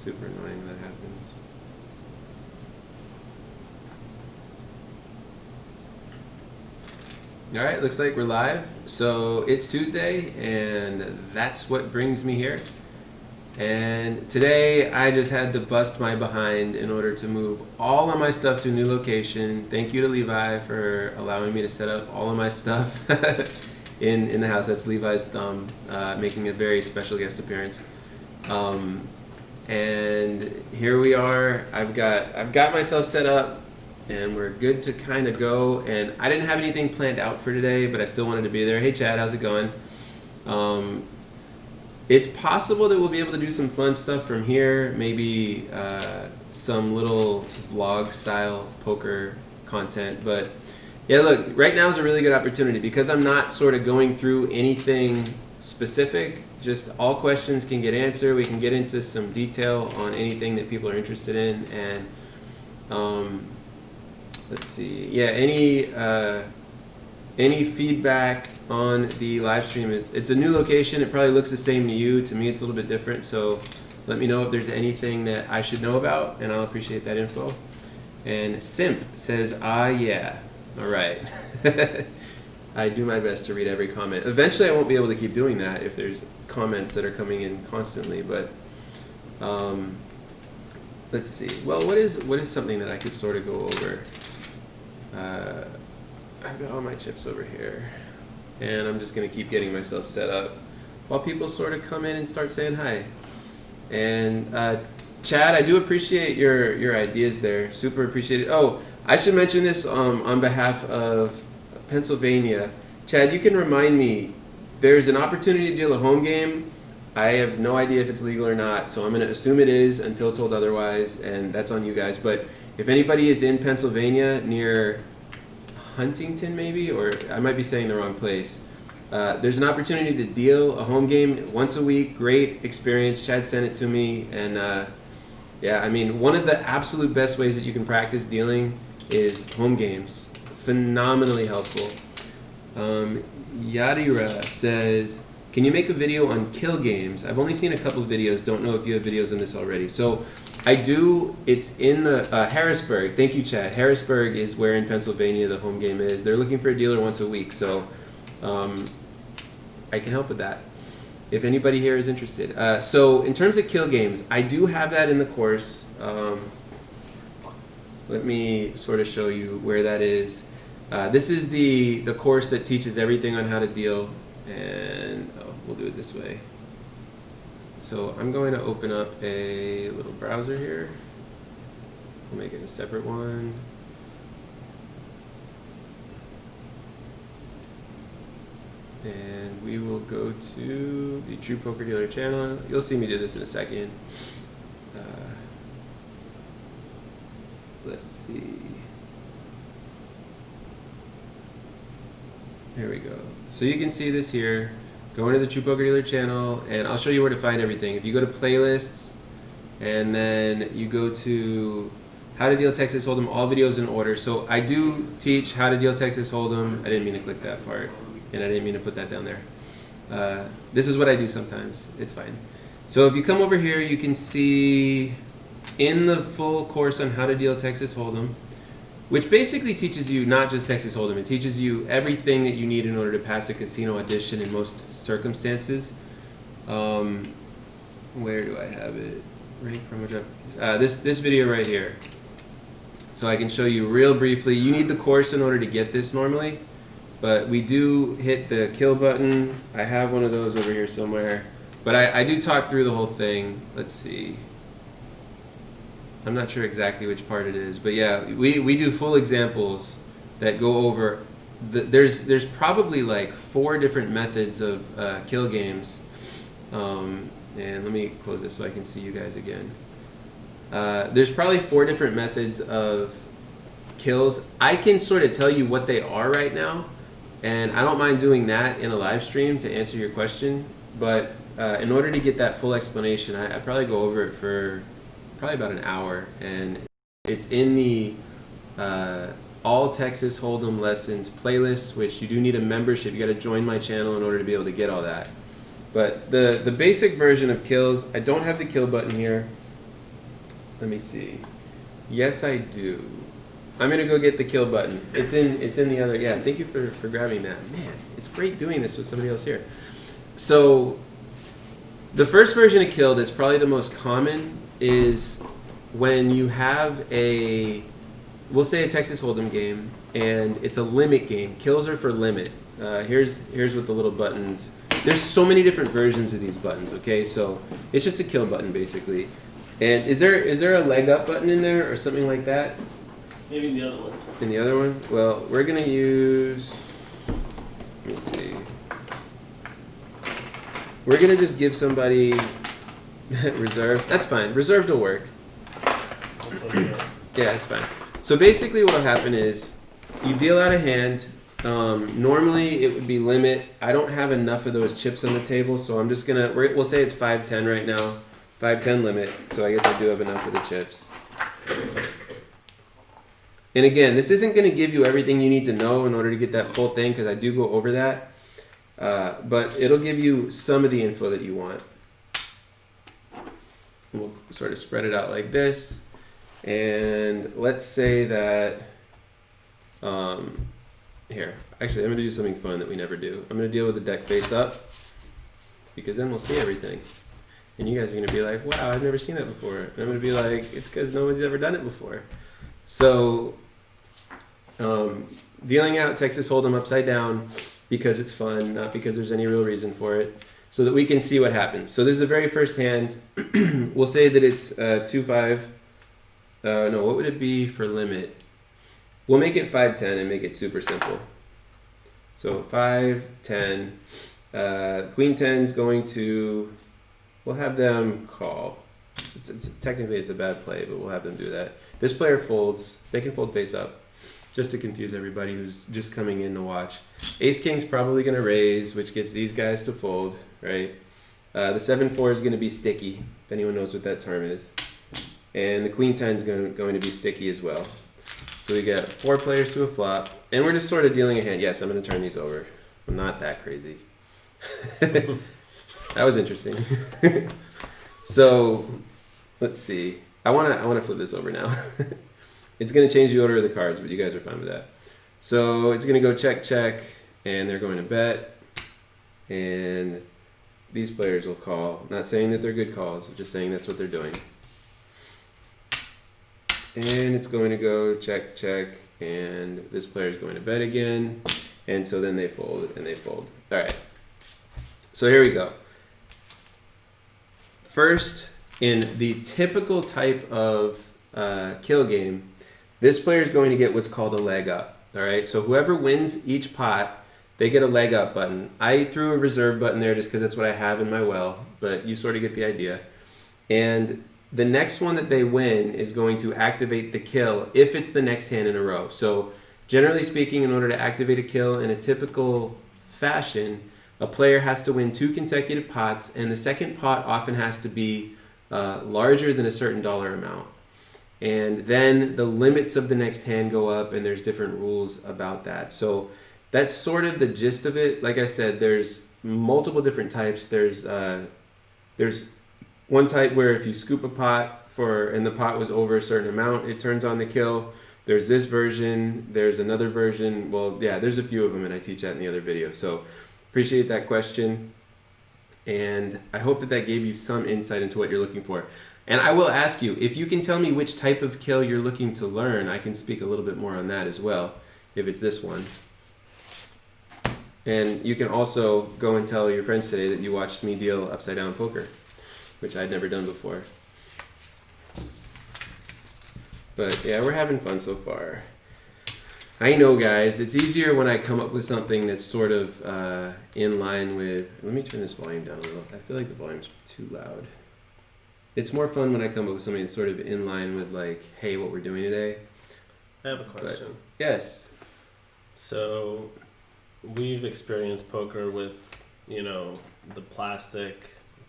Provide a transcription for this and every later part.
super annoying when that happens. All right, looks like we're live. So it's Tuesday, and that's what brings me here. And today I just had to bust my behind in order to move all of my stuff to a new location. Thank you to Levi for allowing me to set up all of my stuff in the house. That's Levi's thumb, making a very special guest appearance. And here we are. I've got myself set up, and we're good to kind of go. And I didn't have anything planned out for today, but I still wanted to be there. Hey Chad, how's it going? It's possible that we'll be able to do some fun stuff from here, maybe some little vlog style poker content. But yeah, look, right now is a really good opportunity because I'm not sort of going through anything specific. Just all questions can get answered. We can get into some detail on anything that people are interested in. And let's see. Yeah, any feedback on the live stream? It's a new location. It probably looks the same to you. To me, it's a little bit different. So let me know if there's anything that I should know about, and I'll appreciate that info. And Simp says, yeah. All right. I do my best to read every comment. Eventually, I won't be able to keep doing that if there's comments that are coming in constantly. But let's see. Well, what is something that I could sort of go over? I've got all my chips over here, and I'm just going to keep getting myself set up while people sort of come in and start saying hi. And Chad, I do appreciate your ideas there. Super appreciate it. Oh, I should mention this on behalf of Pennsylvania. Chad, you can remind me, there's an opportunity to deal a home game. I have no idea if it's legal or not, so I'm going to assume it is until told otherwise, and that's on you guys. But if anybody is in Pennsylvania near Huntington maybe, or I might be saying the wrong place, there's an opportunity to deal a home game once a week. Great experience. Chad sent it to me, and yeah, I mean, one of the absolute best ways that you can practice dealing is home games. Phenomenally helpful. Yadira says, can you make a video on kill games? I've only seen a couple of videos. Don't know if you have videos on this already. So I do. It's in the Harrisburg. Thank you, Chad. Harrisburg is where in Pennsylvania the home game is. They're looking for a dealer once a week. So I can help with that if anybody here is interested. So in terms of kill games, I do have that in the course. Let me sort of show you where that is. This is the course that teaches everything on how to deal. And we'll do it this way. So I'm going to open up a little browser here. We'll make it a separate one. And we will go to the True Poker Dealer channel. You'll see me do this in a second. Let's see. There we go. So you can see this here. Go into the True Poker Dealer channel, and I'll show you where to find everything. If you go to playlists, and then you go to how to deal Texas Hold'em, all videos in order. So I do teach how to deal Texas Hold'em. I didn't mean to click that part, and I didn't mean to put that down there. This is what I do sometimes. It's fine. So if you come over here, you can see in the full course on how to deal Texas Hold'em, which basically teaches you not just Texas Hold'em, it teaches you everything that you need in order to pass a casino audition in most circumstances. Where do I have it? Rank promo drop. This video right here. So I can show you real briefly. You need the course in order to get this normally, but we do hit the kill button. I have one of those over here somewhere, but I do talk through the whole thing. Let's see. I'm not sure exactly which part it is, but yeah, we do full examples that go over. There's probably like 4 different methods of kill games. And let me close this so I can see you guys again. There's probably 4 different methods of kills. I can sort of tell you what they are right now, and I don't mind doing that in a live stream to answer your question. But in order to get that full explanation, I probably go over it for probably about an hour, and it's in the All Texas Hold'em Lessons playlist, which you do need a membership. You got to join my channel in order to be able to get all that. But the basic version of kills, I don't have the kill button here. Let me see. Yes, I do. I'm gonna go get the kill button. It's in the other. Yeah, thank you for grabbing that. Man, it's great doing this with somebody else here. So, the first version of kill that's probably the most common is when you have we'll say a Texas Hold'em game, and it's a limit game. Kills are for limit. Here's what the little buttons. There's so many different versions of these buttons. Okay, so it's just a kill button basically. And is there a leg up button in there or something like that? Maybe in the other one. In the other one? Well, we're gonna use. Let me see. We're gonna just give somebody reserve. That's fine. Reserved will work. Yeah, it's fine. So basically, what'll happen is you deal out a hand. Normally, it would be limit. I don't have enough of those chips on the table, so I'm just gonna. We'll say it's 5-10 right now. 5-10 limit. So I guess I do have enough of the chips. And again, this isn't going to give you everything you need to know in order to get that full thing, because I do go over that. But it'll give you some of the info that you want. We'll sort of spread it out like this. And let's say that, here, actually I'm going to do something fun that we never do. I'm going to deal with the deck face up, because then we'll see everything. And you guys are going to be like, wow, I've never seen that before. And I'm going to be like, it's because nobody's ever done it before. So, dealing out Texas Hold'em upside down because it's fun, not because there's any real reason for it, so that we can see what happens. So this is the very first hand. We'll say that it's 2-5. No, what would it be for limit? We'll make it 5-10 and make it super simple. So 5-10. Queen 10's going to. We'll have them call. Technically, it's a bad play, but we'll have them do that. This player folds. They can fold face up, just to confuse everybody who's just coming in to watch. Ace King's probably going to raise, which gets these guys to fold, right? The 7-4 is going to be sticky, if anyone knows what that term is. And the Queen 10 is going to be sticky as well. So we got 4 players to a flop, and we're just sort of dealing a hand. Yes, I'm going to turn these over. I'm not that crazy. That was interesting. So, let's see. I want to flip this over now. It's going to change the order of the cards, but you guys are fine with that. So it's going to go check, check, and they're going to bet. And these players will call. Not saying that they're good calls, just saying that's what they're doing. And it's going to go check, check, and this player is going to bet again. And so then they fold, and they fold. All right. So here we go. First, in the typical type of kill game, this player is going to get what's called a leg up. All right, so whoever wins each pot, they get a leg up button. I threw a reserve button there just because that's what I have in my well, but you sort of get the idea. And the next one that they win is going to activate the kill if it's the next hand in a row. So generally speaking, in order to activate a kill in a typical fashion, a player has to win 2 consecutive pots, and the second pot often has to be larger than a certain dollar amount. And then the limits of the next hand go up, and there's different rules about that. So that's sort of the gist of it. Like I said, there's multiple different types. There's one type where if you scoop a pot and the pot was over a certain amount, it turns on the kill. There's this version. There's another version. Well, yeah, there's a few of them, and I teach that in the other video. So appreciate that question. And I hope that gave you some insight into what you're looking for. And I will ask you, if you can tell me which type of kill you're looking to learn, I can speak a little bit more on that as well, if it's this one. And you can also go and tell your friends today that you watched me deal upside down poker, which I'd never done before. But yeah, we're having fun so far. I know, guys, it's easier when I come up with something that's sort of in line with... Let me turn this volume down a little. I feel like the volume's too loud. It's more fun when I come up with something that's sort of in line with, like, hey, what we're doing today. I have a question. But, yes. So, we've experienced poker with, the plastic,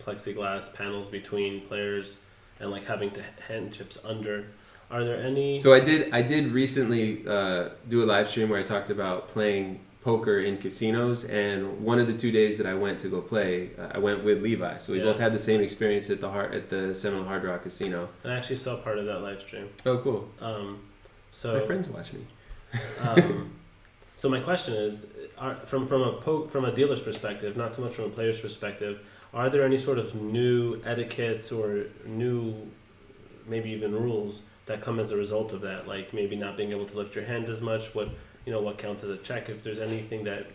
plexiglass panels between players and, like, having to hand chips under. Are there any... So I did recently do a live stream where I talked about playing poker in casinos, and one of the 2 days that I went to go play, I went with Levi, so we both had the same experience at the Seminole Hard Rock Casino. I actually saw part of that live stream. Oh, cool. So my friends watch me. So my question is, from a dealer's perspective, not so much from a player's perspective, are there any sort of new etiquettes or new, maybe even rules that come as a result of that? Like maybe not being able to lift your hand as much. What counts as a check? If there's anything that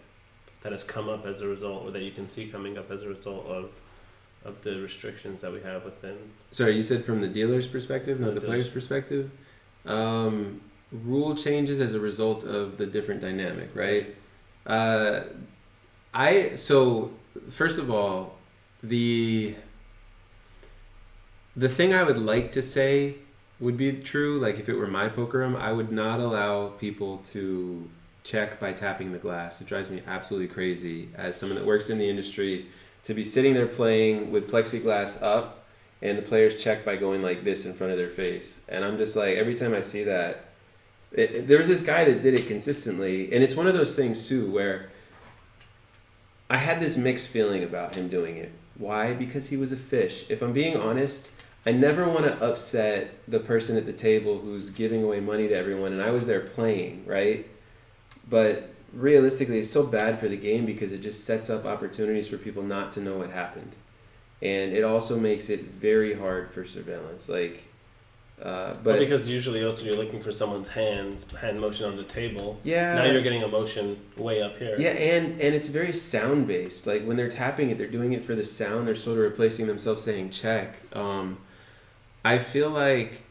has come up as a result, or that you can see coming up as a result of the restrictions that we have within. Sorry, you said from the dealer's perspective, not the player's perspective. Rule changes as a result of the different dynamic, right? So first of all, the thing I would like to say would be true. Like if it were my poker room, I would not allow people to check by tapping the glass. It drives me absolutely crazy as someone that works in the industry to be sitting there playing with plexiglass up and the players check by going like this in front of their face. And I'm just like, every time I see that, there was this guy that did it consistently, and it's one of those things too where I had this mixed feeling about him doing it. Why? Because he was a fish. If I'm being honest, I never want to upset the person at the table who's giving away money to everyone, and I was there playing, right? But realistically, it's so bad for the game because it just sets up opportunities for people not to know what happened. And it also makes it very hard for surveillance. But because usually also you're looking for someone's hand motion on the table. Yeah. Now you're getting a motion way up here. Yeah, and it's very sound based. Like when they're tapping it, they're doing it for the sound. They're sort of replacing themselves saying check. I feel like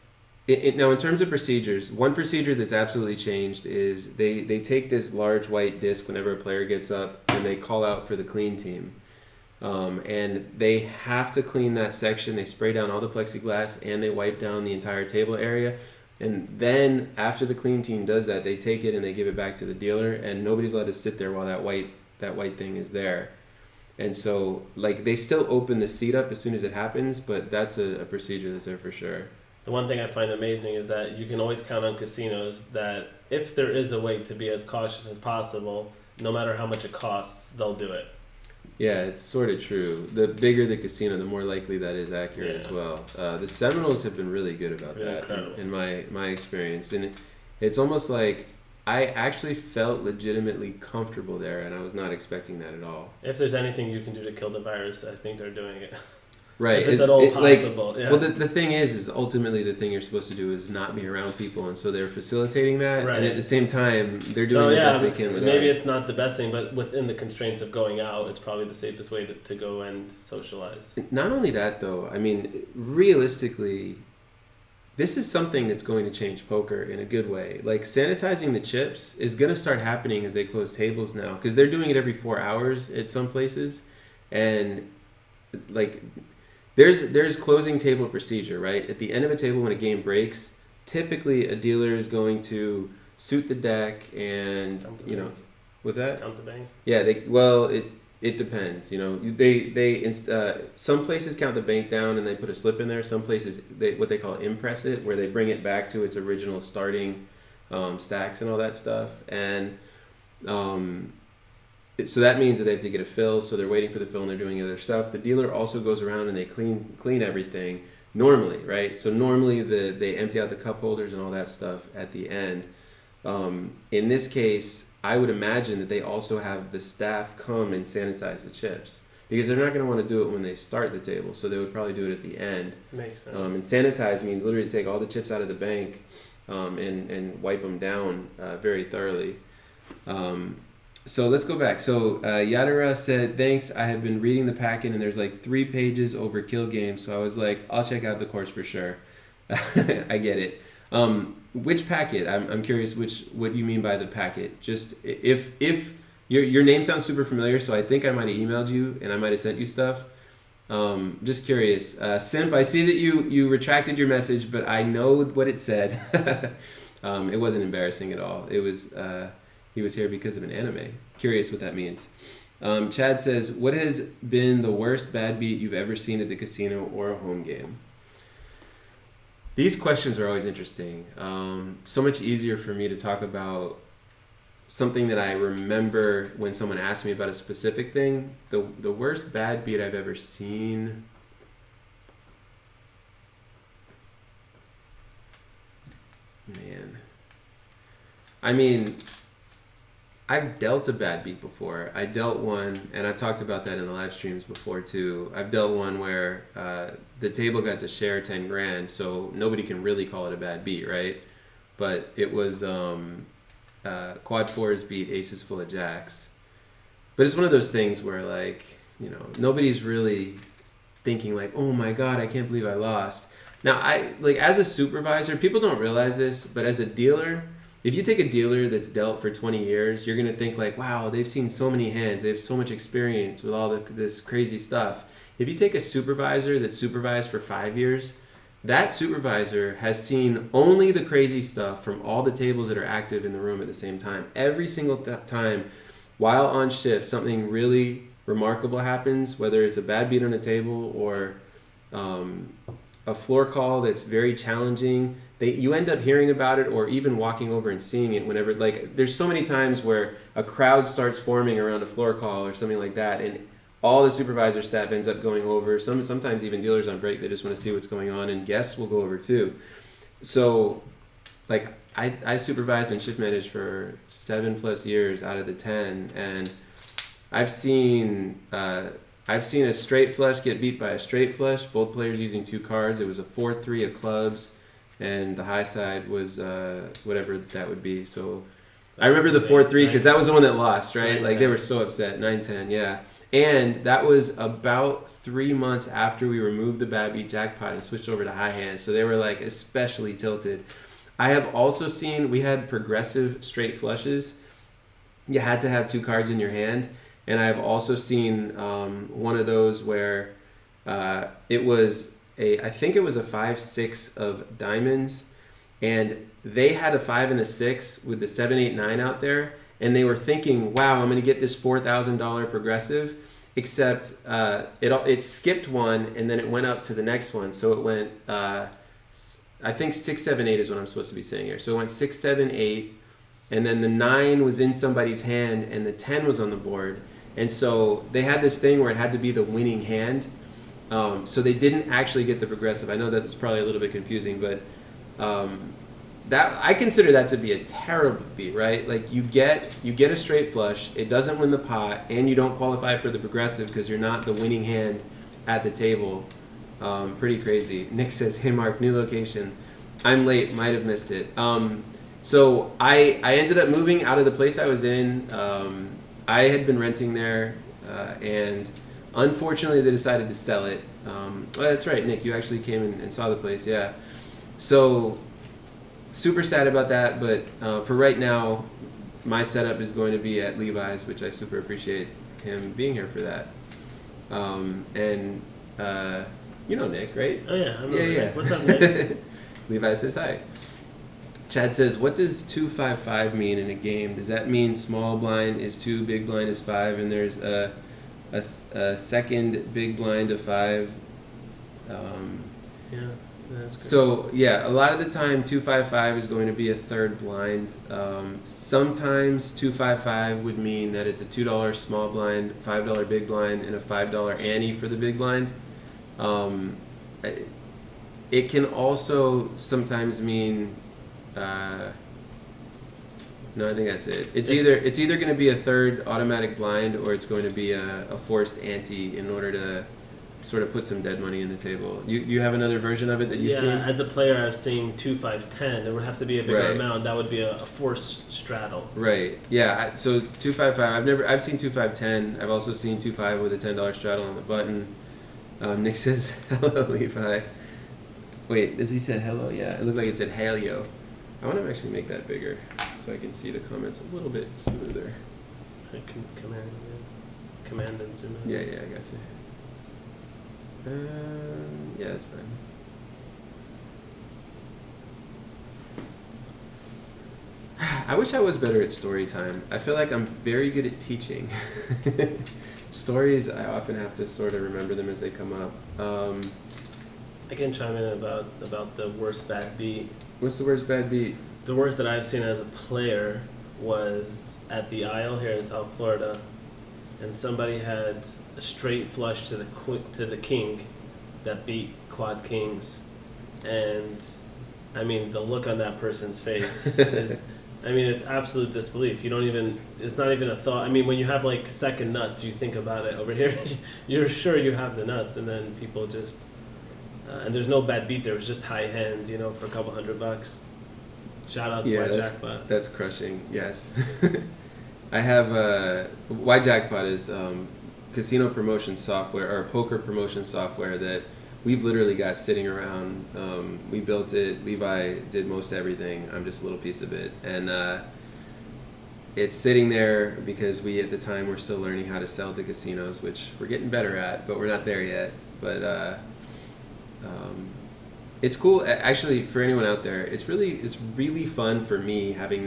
now in terms of procedures, one procedure that's absolutely changed is they take this large white disc whenever a player gets up and they call out for the clean team. And they have to clean that section. They spray down all the plexiglass and they wipe down the entire table area. And then after the clean team does that, they take it and they give it back to the dealer, and nobody's allowed to sit there while that white thing is there. And so they still open the seat up as soon as it happens, but that's a procedure that's there for sure. The one thing I find amazing is that you can always count on casinos that if there is a way to be as cautious as possible, no matter how much it costs, they'll do it. Yeah, it's sort of true. The bigger the casino, the more likely that is accurate as well. The Seminoles have been really good about that in my experience. And it's almost like I actually felt legitimately comfortable there, and I was not expecting that at all. If there's anything you can do to kill the virus, I think they're doing it. Right. If it's at all possible. Well, the thing is ultimately the thing you're supposed to do is not be around people, and so they're facilitating that. Right. And at the same time, they're doing the best they can with maybe it's not the best thing, but within the constraints of going out, it's probably the safest way to go and socialize. Not only that, though. I mean, realistically, this is something that's going to change poker in a good way. Like sanitizing the chips is going to start happening as they close tables now, because they're doing it every 4 hours at some places, and There's closing table procedure, right? At the end of a table when a game breaks, typically a dealer is going to suit the deck and, what's that? Count the bank? Yeah, it depends, some places count the bank down and they put a slip in there. Some places, what they call impress it, where they bring it back to its original starting stacks and all that stuff. And so that means that they have to get a fill, so they're waiting for the fill and they're doing other stuff. The dealer also goes around and they clean everything normally, right? So normally they empty out the cup holders and all that stuff at the end. In this case, I would imagine that they also have the staff come and sanitize the chips, because they're not going to want to do it when they start the table, so they would probably do it at the end. Makes sense. And sanitize means literally take all the chips out of the bank and wipe them down very thoroughly. So let's go back. So Yadira said, thanks, I have been reading the packet and there's 3 pages over kill games. So I was like, I'll check out the course for sure. I get it. Which packet? I'm curious what you mean by the packet. Just if your name sounds super familiar, so I think I might have emailed you and I might have sent you stuff. Just curious. Simp, I see that you retracted your message, but I know what it said. It wasn't embarrassing at all. It was... he was here because of an anime. Curious what that means. Chad says, what has been the worst bad beat you've ever seen at the casino or a home game? These questions are always interesting. So much easier for me to talk about something that I remember when someone asked me about a specific thing. The worst bad beat I've ever seen. Man. I mean, I've dealt a bad beat before. I dealt one, and I've talked about that in the live streams before too. I've dealt one where the table got to share 10 grand, so nobody can really call it a bad beat, right? But it was quad fours beat aces full of jacks. But it's one of those things where, like, you know, nobody's really thinking like, oh my God, I can't believe I lost. Now, I like, as a supervisor, people don't realize this, but as a dealer, if you take a dealer that's dealt for 20 years, you're going to think like, wow, they've seen so many hands. They have so much experience with all this crazy stuff. If you take a supervisor that's supervised for 5 years, that supervisor has seen only the crazy stuff from all the tables that are active in the room at the same time. Every single time while on shift, something really remarkable happens, whether it's a bad beat on a table or a floor call that's very challenging. You end up hearing about it or even walking over and seeing it whenever, like, there's so many times where a crowd starts forming around a floor call or something like that, and all the supervisor staff ends up going over. Sometimes even dealers on break, they just want to see what's going on, and guests will go over too. So, like, I supervised and shift managed for 7+ years out of the 10, and I've seen a straight flush get beat by a straight flush, both players using 2 cards. It was a 4-3 of clubs, and the high side was whatever that would be. So I remember the 4-3 because that was the one that lost, right? Like, they were so upset. 9-10, yeah. And that was about 3 months after we removed the bad beat jackpot and switched over to high hands. So they were like especially tilted. I have also seen, we had progressive straight flushes. You had to have 2 cards in your hand. And I've also seen one of those where it was I think it was a 5-6 of diamonds, and they had a 5 and a 6 with the 7, 8, 9 out there, and they were thinking, wow, I'm going to get this $4,000 progressive, except it skipped one, and then it went up to the next one. So it went, I think 6, 7, 8 is what I'm supposed to be saying here. So it went 6, 7, 8, and then the 9 was in somebody's hand, and the 10 was on the board. And so they had this thing where it had to be the winning hand. So they didn't actually get the progressive. I know that's probably a little bit confusing, but that I consider that to be a terrible beat, right? Like, you get a straight flush, it doesn't win the pot, and you don't qualify for the progressive because you're not the winning hand at the table. Pretty crazy. Nick says, hey Mark, new location. I'm late, might have missed it. So I ended up moving out of the place I was in. I had been renting there, and unfortunately they decided to sell it. Well, that's right, Nick, you actually came and saw the place, yeah. So super sad about that, but for right now, my setup is going to be at Levi's, which I super appreciate him being here for that. And you know Nick, right? Oh yeah, yeah. Nick. What's up, Nick? Levi says hi. Chad says, what does 2-5-5 mean in a game? Does that mean small blind is 2, big blind is 5, and there's a second big blind of 5? Yeah, that's great. So, yeah, a lot of the time 2-5-5 is going to be a third blind. Sometimes 2-5-5 would mean that it's a $2 small blind, $5 big blind, and a $5 ante for the big blind. It can also sometimes mean... no, I think that's it. It's either going to be a third automatic blind, or it's going to be a forced ante in order to sort of put some dead money in the table. You have another version of it that you've seen? Yeah, as a player, I've seen 2-5-10. It would have to be a bigger Right. amount. That would be a forced straddle. Right. Yeah. So 2-5-5. I've seen 2-5-10. I've also seen 2-5 with a $10 straddle on the button. Nick says hello, Levi. Wait, does he say hello? Yeah, it looked like it said halio. I want to actually make that bigger so I can see the comments a little bit smoother. I can command and zoom in. Yeah, I got you. Yeah, that's fine. I wish I was better at story time. I feel like I'm very good at teaching. Stories, I often have to sort of remember them as they come up. I can chime in about the worst bad beat. What's the worst bad beat? The worst that I've seen as a player was at the Isle here in South Florida, and somebody had a straight flush to the king that beat quad kings, and I mean the look on that person's face is, I mean, it's absolute disbelief. You don't even, it's not even a thought. I mean, when you have like second nuts, you think about it. Over here, you're sure you have the nuts, and then people just, and there's no bad beat there. It was just high hand, you know, for a couple $100. Shout out to White Jackpot. That's crushing. Yes, I have White Jackpot is casino promotion software or poker promotion software that we've literally got sitting around. We built it. Levi did most everything. I'm just a little piece of it, and it's sitting there because we at the time were still learning how to sell to casinos, which we're getting better at, but we're not there yet. But it's cool actually for anyone out there. It's really fun for me, having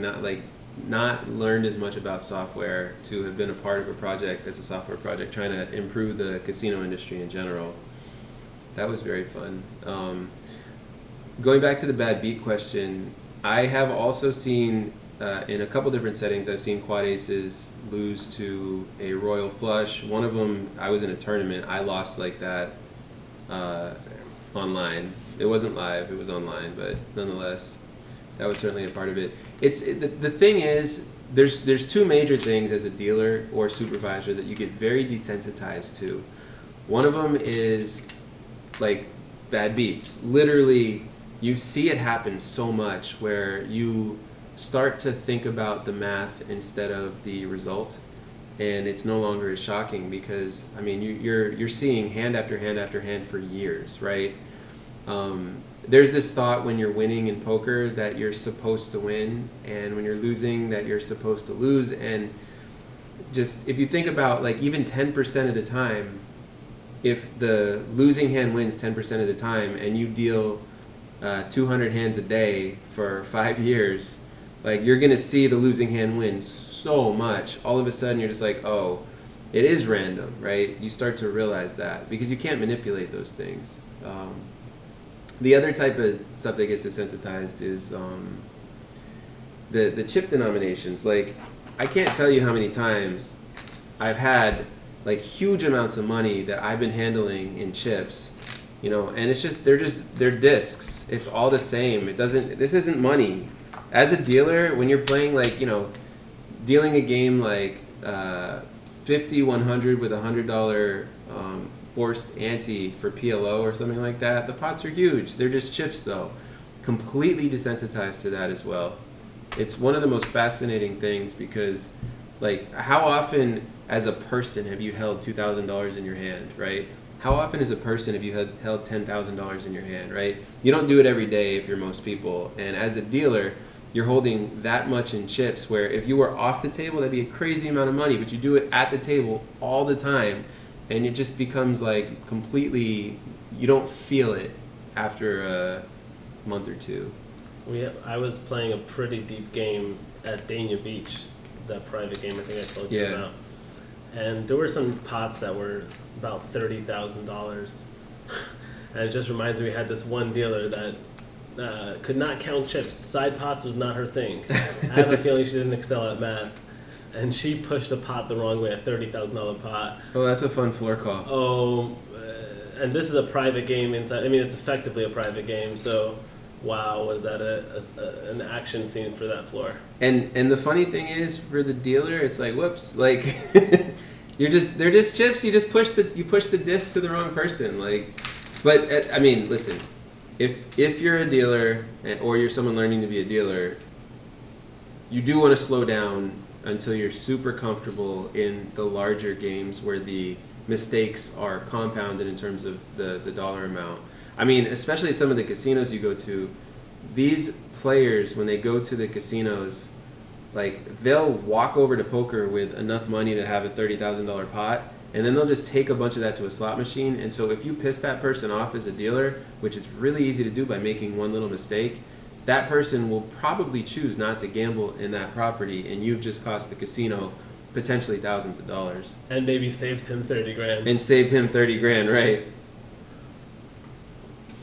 not learned as much about software, to have been a part of a project that's a software project trying to improve the casino industry in general. That was very fun. Going back to the bad beat question, I have also seen in a couple different settings, I've seen quad aces lose to a royal flush. One of them, I was in a tournament, I lost like that online. It wasn't live, it was online, but nonetheless, that was certainly a part of it. The thing is, there's two major things as a dealer or supervisor that you get very desensitized to. One of them is like bad beats. Literally, you see it happen so much where you start to think about the math instead of the result, and it's no longer as shocking because I mean you're seeing hand after hand after hand for years, right? There's this thought when you're winning in poker that you're supposed to win, and when you're losing that you're supposed to lose, and just if you think about like even 10% of the time, if the losing hand wins 10% of the time and you deal 200 hands a day for 5 years, like you're gonna see the losing hand win so much. All of a sudden you're just like, oh, it is random, right? You start to realize that because you can't manipulate those things. The other type of stuff that gets desensitized is the chip denominations. Like, I can't tell you how many times I've had like huge amounts of money that I've been handling in chips, you know, and it's just they're discs. It's all the same. This isn't money. As a dealer, when you're playing like, you know, dealing a game like 50-100 with $100 forced ante for PLO or something like that, the pots are huge. They're just chips though. Completely desensitized to that as well. It's one of the most fascinating things because, like, how often as a person have you held $2,000 in your hand, right? How often as a person have you held $10,000 in your hand, right? You don't do it every day if you're most people. And as a dealer, you're holding that much in chips where if you were off the table, that'd be a crazy amount of money, but you do it at the table all the time, and it just becomes like completely, you don't feel it after a month or two. I was playing a pretty deep game at Dania Beach, that private game I think I told you about. And there were some pots that were about $30,000. And it just reminds me, we had this one dealer that could not count chips. Side pots was not her thing. I have a feeling she didn't excel at math. And she pushed a pot the wrong way, a $30,000 pot. Oh, that's a fun floor call. Oh, and this is a private game inside. I mean, it's effectively a private game, so wow, was that an action scene for that floor. And the funny thing is, for the dealer, it's like, whoops, like they're just chips. You just push the disc to the wrong person, like. But I mean, listen, if you're a dealer or you're someone learning to be a dealer, you do want to slow down until you're super comfortable in the larger games where the mistakes are compounded in terms of the dollar amount. I mean, especially at some of the casinos you go to, these players, when they go to the casinos, like, they'll walk over to poker with enough money to have a $30,000 pot, and then they'll just take a bunch of that to a slot machine. And so if you piss that person off as a dealer, which is really easy to do by making one little mistake, that person will probably choose not to gamble in that property, and you've just cost the casino potentially thousands of dollars. And maybe saved him 30 grand. And saved him 30 grand, right?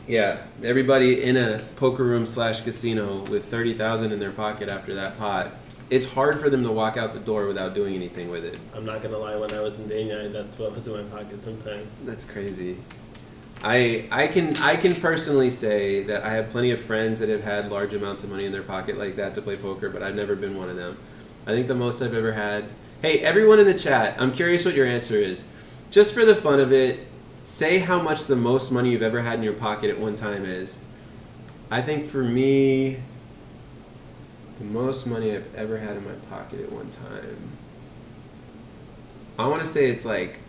Yeah, everybody in a poker room / casino with 30,000 in their pocket after that pot it's hard for them to walk out the door without doing anything with it. I'm not gonna lie. When I was in Dania, that's what was in my pocket sometimes. That's crazy. I can personally say that I have plenty of friends that have had large amounts of money in their pocket like that to play poker, but I've never been one of them. I think the most I've ever had. Hey, everyone in the chat, I'm curious what your answer is. Just for the fun of it, say how much the most money you've ever had in your pocket at one time is. I think for me, the most money I've ever had in my pocket at one time, I want to say it's like,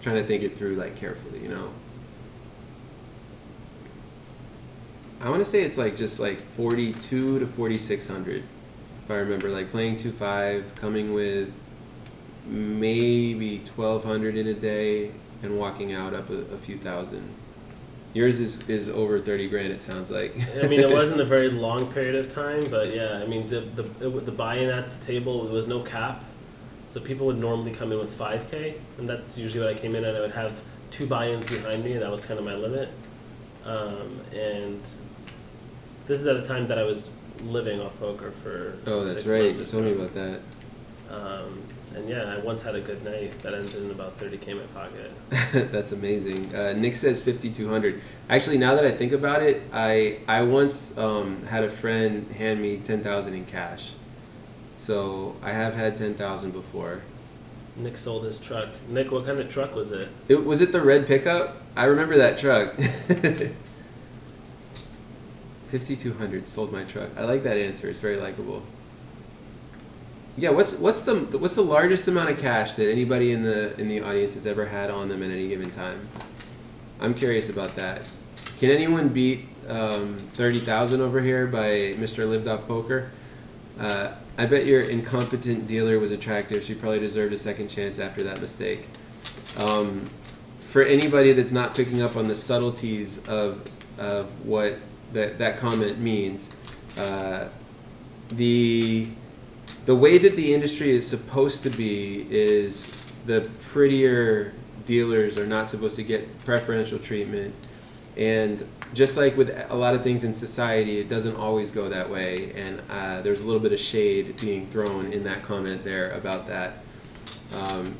trying to think it through like carefully, you know. I want to say it's like just like 42 to 4,600, if I remember. Like playing 2-5, coming with maybe 1,200 in a day, and walking out up a few thousand. Yours is over 30 grand. It sounds like. I mean, it wasn't a very long period of time, but yeah, I mean, the buy-in at the table, there was no cap. So people would normally come in with 5K, and that's usually what I came in, and I would have 2 buy-ins behind me, and that was kind of my limit. And this is at a time that I was living off poker for Oh, that's 6 right. months You or told me so. about that. And yeah, I once had a good night that ended in about 30K in my pocket. That's amazing. Nick says 5,200. Actually, now that I think about it, I once had a friend hand me 10,000 in cash. So I have had 10,000 before. Nick sold his truck. Nick, what kind of truck was it? Was it the red pickup? I remember that truck. 5,200 sold my truck. I like that answer. It's very likable. Yeah, what's the largest amount of cash that anybody in the audience has ever had on them at any given time? I'm curious about that. Can anyone beat 30,000 over here by Mr. Lived Off Poker? I bet your incompetent dealer was attractive. She probably deserved a second chance after that mistake. For anybody that's not picking up on the subtleties of what that comment means, the way that the industry is supposed to be is the prettier dealers are not supposed to get preferential treatment. And just like with a lot of things in society, it doesn't always go that way. And there's a little bit of shade being thrown in that comment there about that.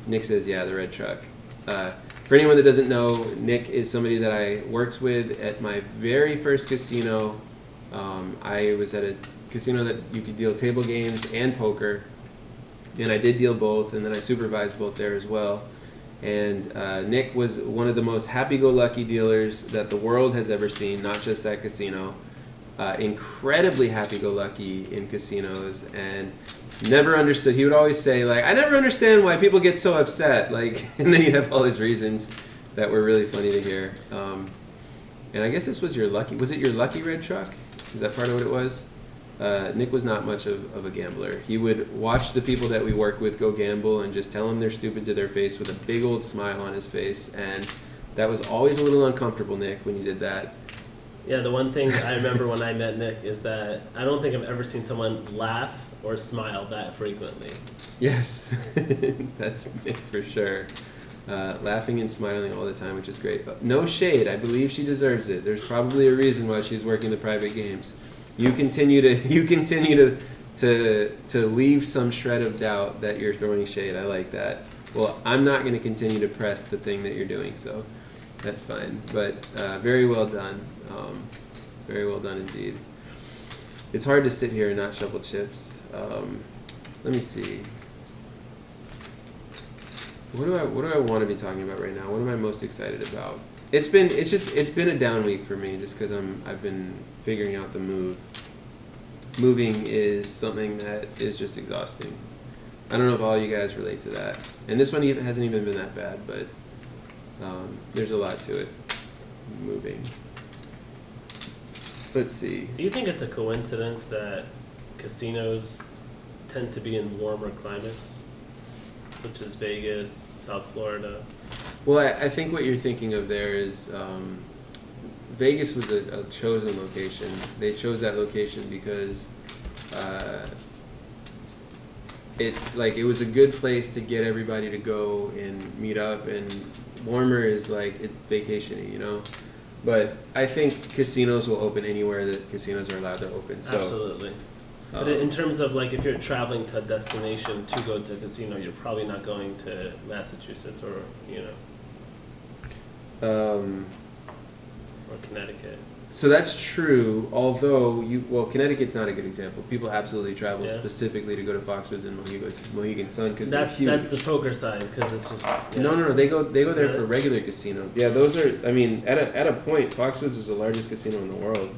Nick says, yeah, the red truck. For anyone that doesn't know, Nick is somebody that I worked with at my very first casino. I was at a casino that you could deal table games and poker, and I did deal both, and then I supervised both there as well. And Nick was one of the most happy-go-lucky dealers that the world has ever seen, not just that casino. Incredibly happy-go-lucky in casinos, and never understood. He would always say, like, I never understand why people get so upset. Like, and then he'd have all these reasons that were really funny to hear. And I guess this was your lucky. Was it your lucky red truck? Is that part of what it was? Nick was not much of a gambler. He would watch the people that we work with go gamble and just tell them they're stupid to their face with a big old smile on his face. And that was always a little uncomfortable, Nick, when you did that. Yeah, the one thing I remember when I met Nick is that I don't think I've ever seen someone laugh or smile that frequently. Yes, that's Nick for sure. Laughing and smiling all the time, which is great. No shade. I believe she deserves it. There's probably a reason why she's working the private games. You continue to leave some shred of doubt that you're throwing shade. I like that. Well, I'm not going to continue to press the thing that you're doing, so that's fine. But very well done. Very well done indeed. It's hard to sit here and not shovel chips. Let me see. What do I want to be talking about right now? What am I most excited about? It's been a down week for me just because I've been figuring out the move. Moving is something that is just exhausting. I don't know if all you guys relate to that. And this one hasn't even been that bad, but there's a lot to it. Moving. Let's see. Do you think it's a coincidence that casinos tend to be in warmer climates, such as Vegas, South Florida? Well, I think what you're thinking of there is Vegas was a chosen location. They chose that location because it was a good place to get everybody to go and meet up, and warmer is like vacation-y, you know? But I think casinos will open anywhere that casinos are allowed to open. So, Absolutely. But in terms of like if you're traveling to a destination to go to a casino, you're probably not going to Massachusetts or or Connecticut. So that's true, although Connecticut's not a good example. People absolutely travel specifically to go to Foxwoods and Mohegan Sun because that's the poker side because it's just No, they go there for regular casino. Yeah, those are. I mean, at a point, Foxwoods was the largest casino in the world.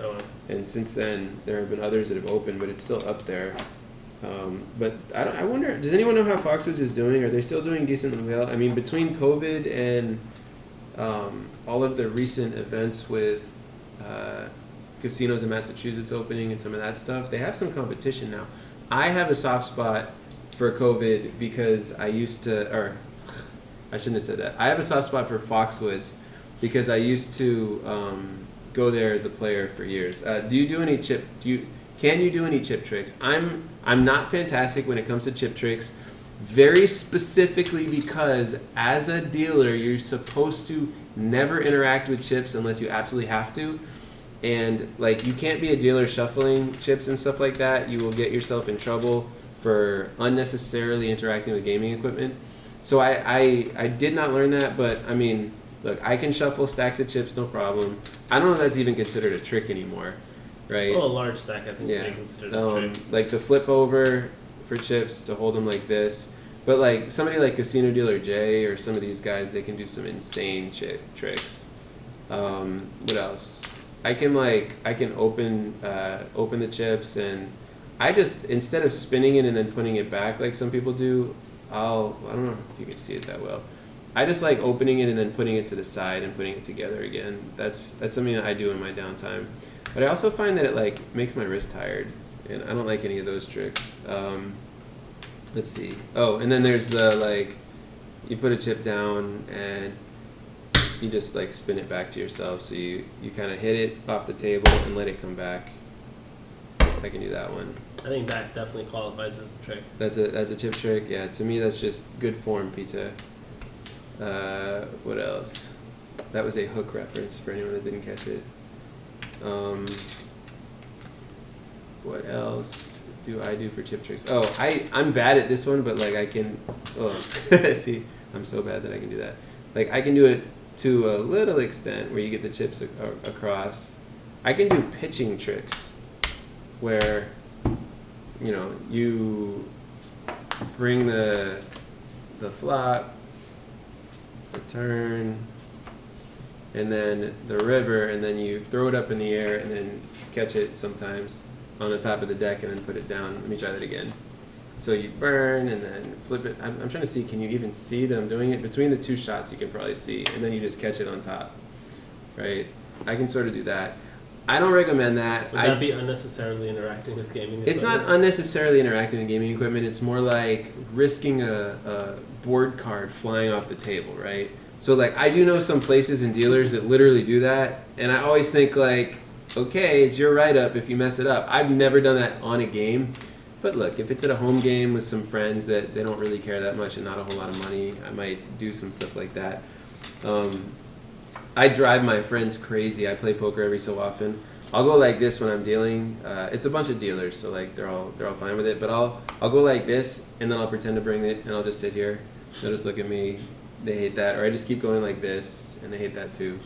Oh, wow. And since then, there have been others that have opened, but it's still up there. But I wonder, does anyone know how Foxwoods is doing? Are they still doing decently well? I mean, between COVID and all of the recent events with casinos in Massachusetts opening and some of that stuff, they have some competition now. I have a soft spot for COVID because I used to, or I shouldn't have said that. I have a soft spot for Foxwoods because I used to go there as a player for years. Can you do any chip tricks? I'm not fantastic when it comes to chip tricks, very specifically because as a dealer you're supposed to never interact with chips unless you absolutely have to, and like you can't be a dealer shuffling chips and stuff like that. You will get yourself in trouble for unnecessarily interacting with gaming equipment. So I did not learn that, but I mean, look, I can shuffle stacks of chips, no problem. I don't know if that's even considered a trick anymore, right? Well, a large stack, I think, would be considered a trick. Like the flip over for chips to hold them like this. But like somebody like Casino Dealer J or some of these guys, they can do some insane tricks. What else? I can open the chips, and I just, instead of spinning it and then putting it back like some people do, I don't know if you can see it that well. I just like opening it and then putting it to the side and putting it together again. That's something that I do in my downtime. But I also find that it like makes my wrist tired, and I don't like any of those tricks. Let's see. Oh, and then there's the like, you put a chip down and you just like spin it back to yourself. So you kind of hit it off the table and let it come back. I can do that one. I think that definitely qualifies as a trick. That's a chip trick. Yeah, to me that's just good form pizza. What else? That was a hook reference for anyone that didn't catch it. What else do I do for chip tricks? Oh, I'm bad at this one, but like I can. Oh, see, I'm so bad that I can do that. Like I can do it to a little extent where you get the chips across. I can do pitching tricks where you bring the flop, the turn, and then the river, and then you throw it up in the air and then catch it sometimes on the top of the deck and then put it down. Let me try that again. So you burn and then flip it. I'm trying to see, can you even see them doing it? Between the two shots you can probably see, and then you just catch it on top, right? I can sort of do that. I don't recommend that. Would that be unnecessarily interacting with gaming equipment? It's not unnecessarily interacting with gaming equipment. It's more like risking a board card flying off the table, right? So like I do know some places and dealers that literally do that, and I always think like, okay, it's your write-up if you mess it up. I've never done that on a game. But look, if it's at a home game with some friends that they don't really care that much and not a whole lot of money, I might do some stuff like that. I drive my friends crazy. I play poker every so often. I'll go like this when I'm dealing. It's a bunch of dealers, so like they're all fine with it. But I'll go like this, and then I'll pretend to bring it, and I'll just sit here. They'll just look at me. They hate that. Or I just keep going like this, and they hate that too.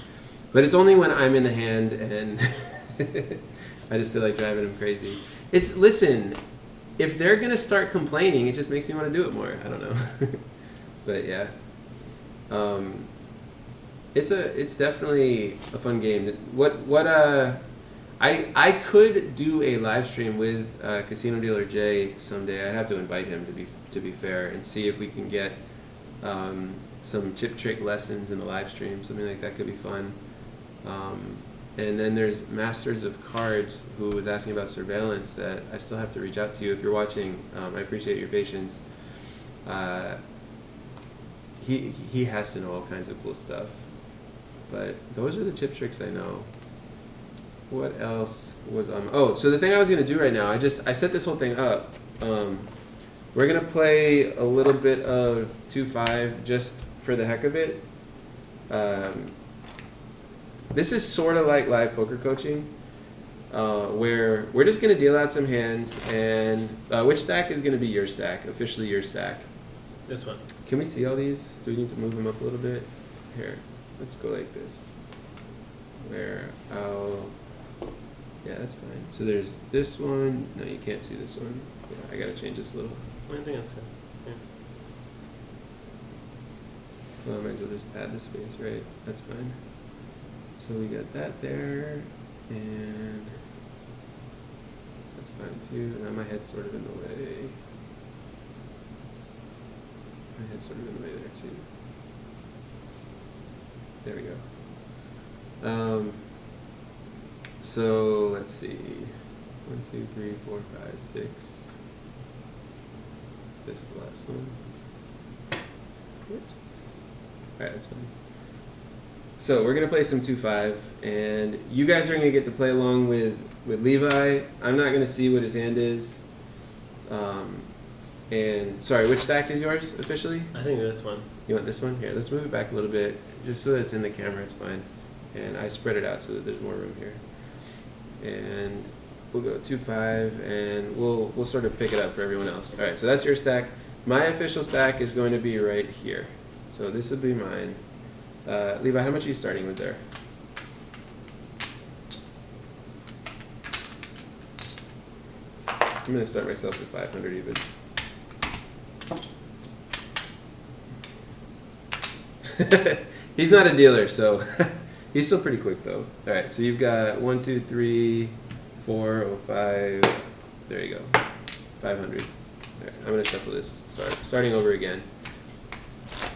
But it's only when I'm in the hand, and I just feel like driving them crazy. Listen, if they're gonna start complaining, it just makes me want to do it more. I don't know. But yeah. It's definitely a fun game. I could do a live stream with Casino Dealer J someday. I have to invite him to be fair, and see if we can get some chip trick lessons in the live stream. Something like that could be fun. And then there's Masters of Cards, who was asking about surveillance, that I still have to reach out to you if you're watching. I appreciate your patience. He has to know all kinds of cool stuff. But those are the chip tricks I know. What else was on? Oh, so the thing I was gonna do right now, I set this whole thing up. We're gonna play a little bit of 2-5 just for the heck of it. This is sort of like live poker coaching. where we're just going to deal out some hands. And which stack is going to be your stack? Officially your stack. This one. Can we see all these? Do we need to move them up a little bit? Here, let's go like this. Where I'll... Yeah, that's fine. So there's this one. No, you can't see this one. Yeah, I gotta change this a little. I think that's good. Yeah. Well, I might as well just add the space, right? That's fine. So we got that there, and that's fine too. Now my head's sort of in the way. My head's sort of in the way there too. There we go. So let's see. 1, 2, 3, 4, 5, 6. This is the last one. Oops. Alright, that's fine. So we're gonna play some 2-5, and you guys are gonna get to play along with Levi. I'm not gonna see what his hand is. And sorry, which stack is yours officially? I think this one. You want this one? Here, let's move it back a little bit, just so that it's in the camera. It's fine. And I spread it out so that there's more room here. And we'll go 2-5, and we'll sort of pick it up for everyone else. All right, so that's your stack. My official stack is going to be right here. So this will be mine. Levi, how much are you starting with there? I'm going to start myself with 500 even. He's not a dealer, so he's still pretty quick though. All right, so you've got 1, 2, 3, 4, 5. There you go, 500. All right, I'm gonna shuffle this. Starting over again.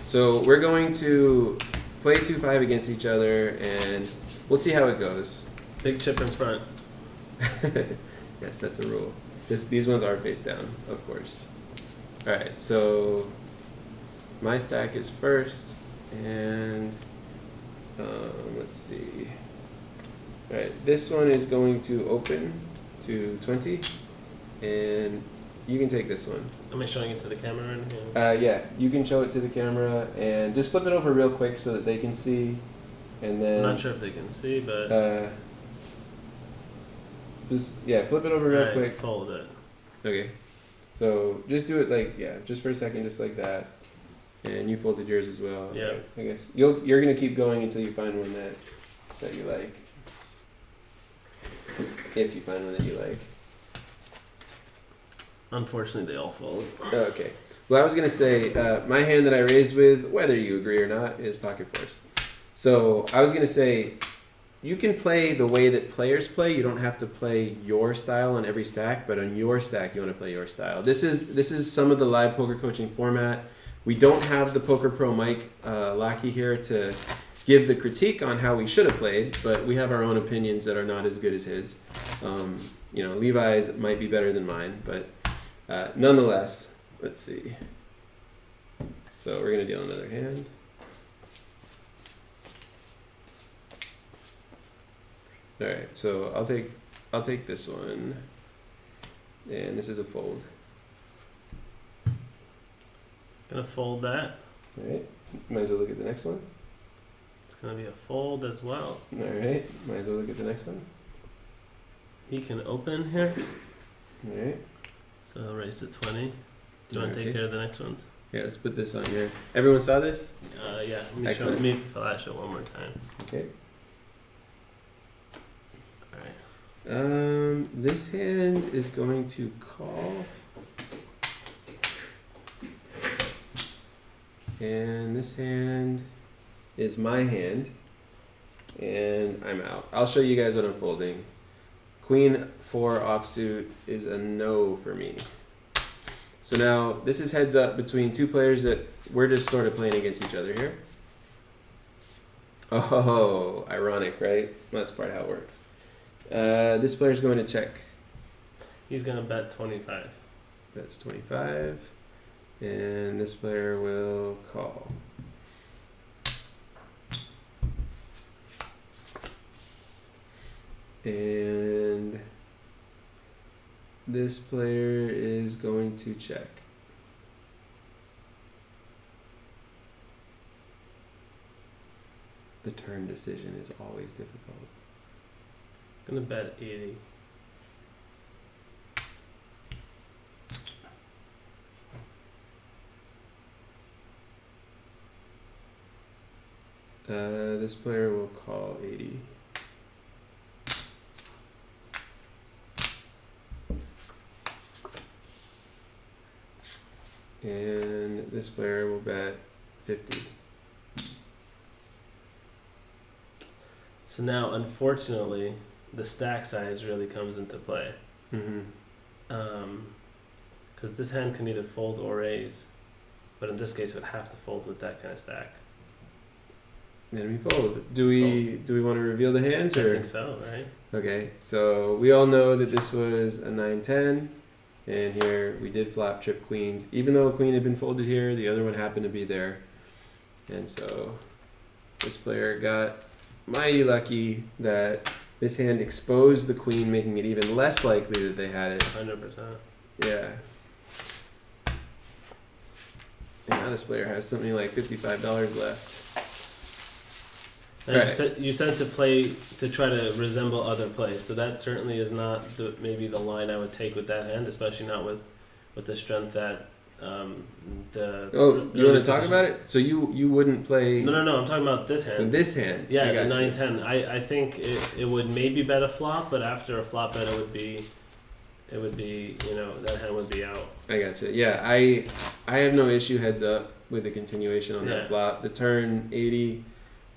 So we're going to play 2-5 against each other, and we'll see how it goes. Big chip in front. Yes, that's a rule. These ones are face down, of course. All right, so my stack is first. And let's see. All right, this one is going to open to 20, and you can take this one. Am I showing it to the camera or anything? Yeah, you can show it to the camera, and just flip it over real quick so that they can see. And then I'm not sure if they can see, but just flip it over real quick. Fold it. Okay, so just do it like just for a second, just like that. And you folded yours as well. Yeah. Right? I guess you're gonna keep going until you find one that you like. If you find one that you like. Unfortunately, they all fold. Oh, okay. Well, I was gonna say my hand that I raised with, whether you agree or not, is pocket fours. So I was gonna say you can play the way that players play. You don't have to play your style on every stack, but on your stack you want to play your style. This is some of the live poker coaching format. We don't have the Poker Pro Mike Lackey here to give the critique on how we should have played, but we have our own opinions that are not as good as his. Levi's might be better than mine, but nonetheless, let's see. So we're gonna deal another hand. All right, so I'll take this one, and this is a fold. Gonna fold that. All right, might as well look at the next one. It's gonna be a fold as well. All right, might as well look at the next one. He can open here. All right. So I'll raise to 20. Do you want to take care of the next ones? Yeah, let's put this on here. Everyone saw this? Yeah. Excellent. Let me flash it one more time. Okay. All right. This hand is going to call. And this hand is my hand, and I'm out. I'll show you guys what I'm folding. Queen 4 offsuit is a no for me. So now this is heads up between two players that we're just sort of playing against each other here. Oh, ironic, right? That's part of how it works. This player's going to check. He's gonna bet 25. That's 25. And this player will call. And this player is going to check. The turn decision is always difficult. Gonna bet 80. This player will call 80. And this player will bet 50. So now, unfortunately, the stack size really comes into play. Mm-hmm. Because this hand can either fold or raise, but in this case, it would have to fold with that kind of stack. Then we fold. Do we want to reveal the hands, I or? think so, right? Okay, so we all know that this was a 9-10, and here we did flop trip queens. Even though a queen had been folded here, the other one happened to be there. And so this player got mighty lucky that this hand exposed the queen, making it even less likely that they had it. 100%. Yeah. And now this player has something like $55 left. And Right. you said to play to try to resemble other plays, so that certainly is not maybe the line I would take with that hand, especially not with the strength that the. Oh, you want to talk about it? So you wouldn't play No, I'm talking about this hand. with this hand? Yeah, I the got you. 9-10. I think it would maybe bet a flop, but after a flop bet, it would be that hand would be out. I gotcha. Yeah, I have no issue heads up with the continuation on Yeah. that flop. The turn 80.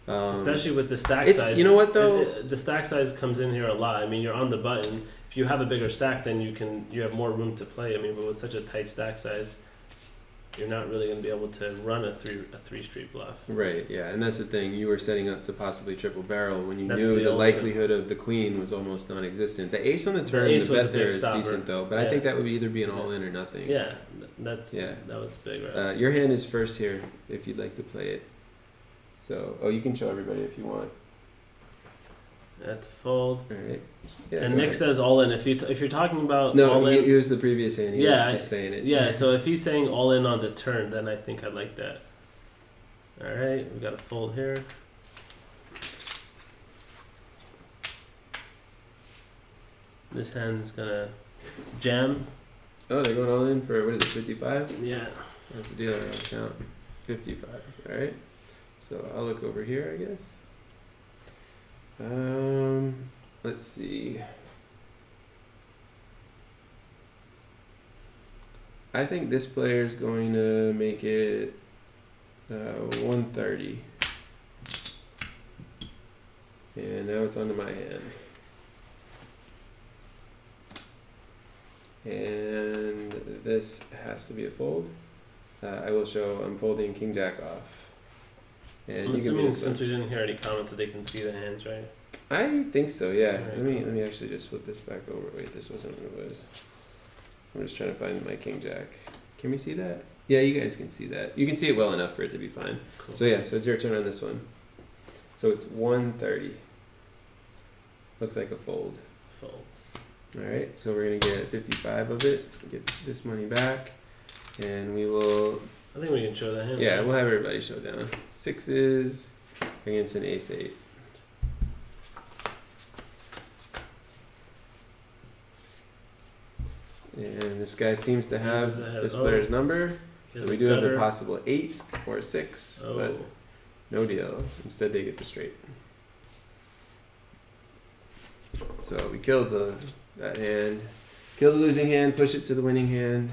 Especially with the stack it's- size. you know what, though? The stack size comes in here a lot. I mean, you're on the button. If you have a bigger stack, then you have more room to play. I mean, but with such a tight stack size, you're not really going to be able to run a three street bluff. Right. Yeah, and that's the thing. You were setting up to possibly triple barrel when you That's knew the the only- likelihood of the queen was almost non-existent. The ace on the turn, ace the was a bet there big is stopper. decent though, but I Yeah. think that would either be an all in or nothing. Yeah, Yeah. that was big, right? Your hand is first here if you'd like to play it. So, you can show everybody if you want. That's fold. All right. Yeah, And go Nick ahead. says all in. If you're talking about No, all in, he was the previous hand. He Yeah, was just saying it. yeah. So if he's saying all in on the turn, then I think I'd like that. All right, we got a fold here. This hand's gonna jam. Oh, they're going all in for, what is it, 55? Yeah. That's the deal around count. 55. All right. So I'll look over here, I guess. Let's see. I think this player is going to make it 130. And now it's onto my hand. And this has to be a fold. I will show I'm folding King Jack off. And I'm you can assuming do this since one. we didn't hear any comments that they can see the hands, right? I think so, yeah. Alright, Let me actually just flip this back over. Wait, this wasn't what it was. I'm just trying to find my King Jack. Can we see that? Yeah, you guys can see that. You can see it well enough for it to be fine. Cool. So yeah, so it's your turn on this one. So it's 130. Looks like a fold. Fold. Alright, so we're gonna get 55 of it, get this money back, and we will, I think we can show the hand. yeah, right? we'll have everybody show down. Sixes against an ace 8. And this guy seems to have Aces ahead. this Oh. player's number. Here's We a do have a gutter. possible 8 or 6, Oh. but no deal. Instead they get the straight. So we killed that hand. Kill the losing hand, push it to the winning hand.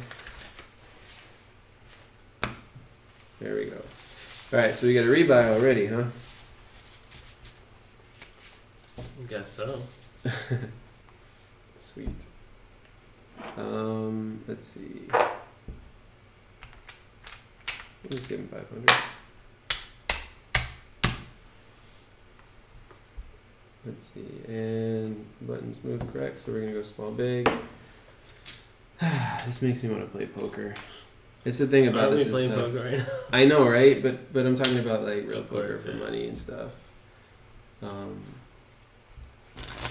There we go. Alright, so we got a rebuy already, huh? Guess so. Sweet. Let's see. We'll just give him 500. Let's see, and buttons move correct, so we're gonna go small big. This makes me want to play poker. It's the thing about Aren't this we playing is tough. poker right now? I know, right? But I'm talking about like real Of poker course, for yeah. money and stuff.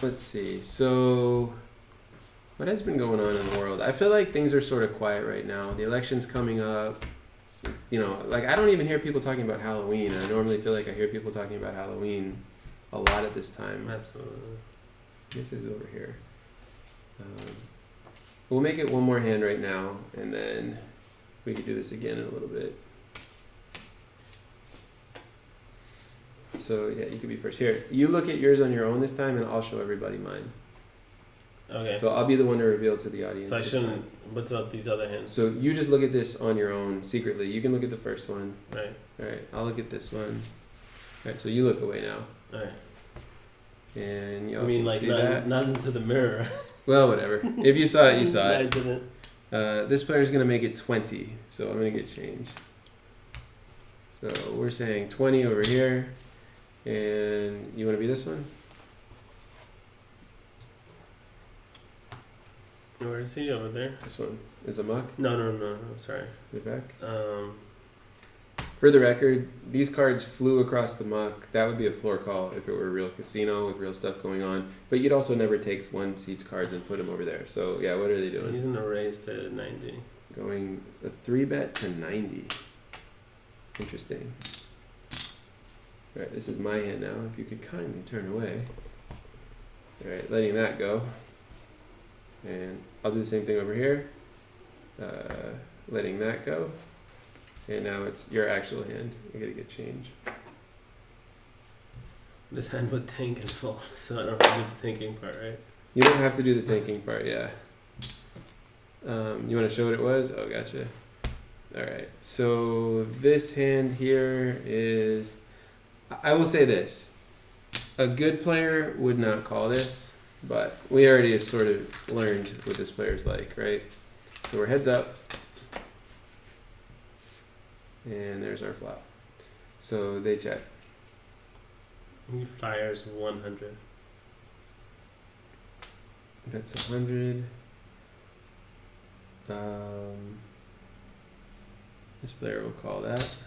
Let's see. So, what has been going on in the world? I feel like things are sort of quiet right now. The election's coming up. You know, like I don't even hear people talking about Halloween. I normally feel like I hear people talking about Halloween a lot at this time. Absolutely. This is over here. We'll make it one more hand right now, and then we can do this again in a little bit. So yeah, you could be first. Here, you look at yours on your own this time, and I'll show everybody mine. Okay. So I'll be the one to reveal to the audience. So I this shouldn't. time. What's about these other hands? So you just look at this on your own secretly. You can look at the first one. Right. All right. I'll look at this one. All right. So you look away now. All right. And you I mean, can like see that. not into the mirror. Well, whatever. If you saw it, you saw I it. didn't. This player's gonna make it 20, so I'm gonna get change. So we're saying 20 over here, and you want to be this one? Where is he? Over there? This one. It's a muck. No. Sorry. You're back. Um. For the record, these cards flew across the muck. That would be a floor call if it were a real casino with real stuff going on. But you'd also never take one seat's cards and put them over there. So yeah, what are they doing? He's in the raise to 90. Going a 3-bet to 90. Interesting. All right, this is my hand now. If you could kindly turn away. All right, letting that go. And I'll do the same thing over here. Letting that go. And now it's your actual hand. You gotta get change. This hand would tank and fold, so I don't have to do the tanking part, right? You don't have to do the tanking part, yeah. You want to show what it was? Oh, gotcha. All right. So this hand here is. I will say this: a good player would not call this, but we already have sort of learned what this player's like, right? So we're heads up. And there's our flop. So they check. He fires 100. That's 100. This player will call that.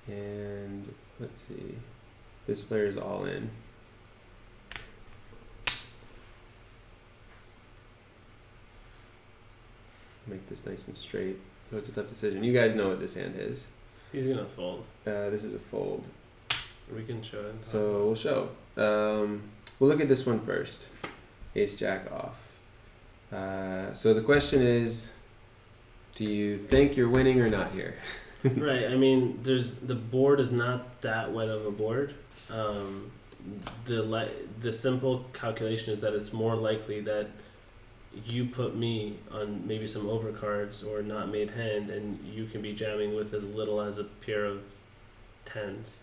And let's see. This player's all in. Make this nice and straight. So it's a tough decision. You guys know what this hand is. He's gonna fold. This is a fold. We can show it. So we'll show. We'll look at this one first. Ace Jack off. So the question is, do you think you're winning or not here? Right. I mean, the board is not that wet of a board. The simple calculation is that it's more likely that you put me on maybe some overcards or not made hand, and you can be jamming with as little as a pair of tens.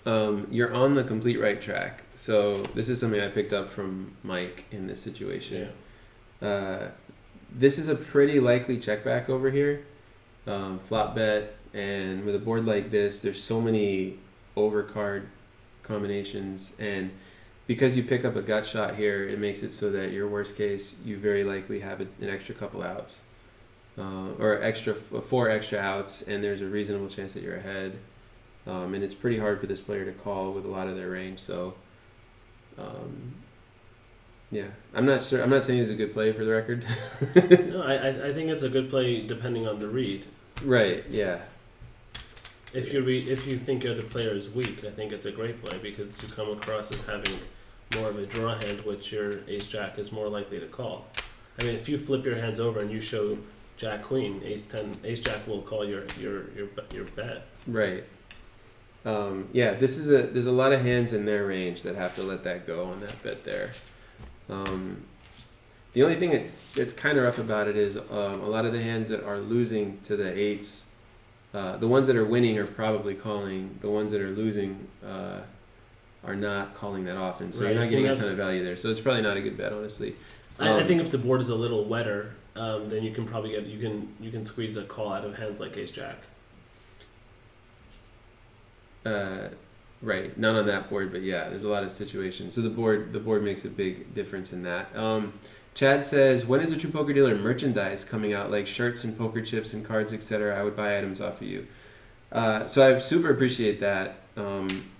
You're on the complete right track. So this is something I picked up from Mike in this situation. Yeah. This is a pretty likely check back over here. Flop bet, and with a board like this, there's so many overcard combinations, and because you pick up a gut shot here, it makes it so that your worst case, you very likely have an extra couple outs, or 4 extra outs, and there's a reasonable chance that you're ahead. And it's pretty hard for this player to call with a lot of their range. So, yeah, I'm not sure. I'm not saying he's a good play for the record. No, I think it's a good play depending on the read. Right. Yeah. If you think your other player is weak, I think it's a great play because you come across as having more of a draw hand, which your ace jack is more likely to call. I mean, if you flip your hands over and you show jack queen, ace jack will call your bet. Right. Yeah. There's a lot of hands in their range that have to let that go on that bet there. The only thing that's kind of rough about it is a lot of the hands that are losing to the eights. The ones that are winning are probably calling. The ones that are losing are not calling that often. So you're not getting a ton of value there. So it's probably not a good bet, honestly. I think if the board is a little wetter, then you can probably you can squeeze a call out of hands like ace jack. Right, not on that board, but yeah, there's a lot of situations. So the board makes a big difference in that. Chad says, when is a True Poker Dealer merchandise coming out, like shirts and poker chips and cards, etc.? I would buy items off of you. So I super appreciate that.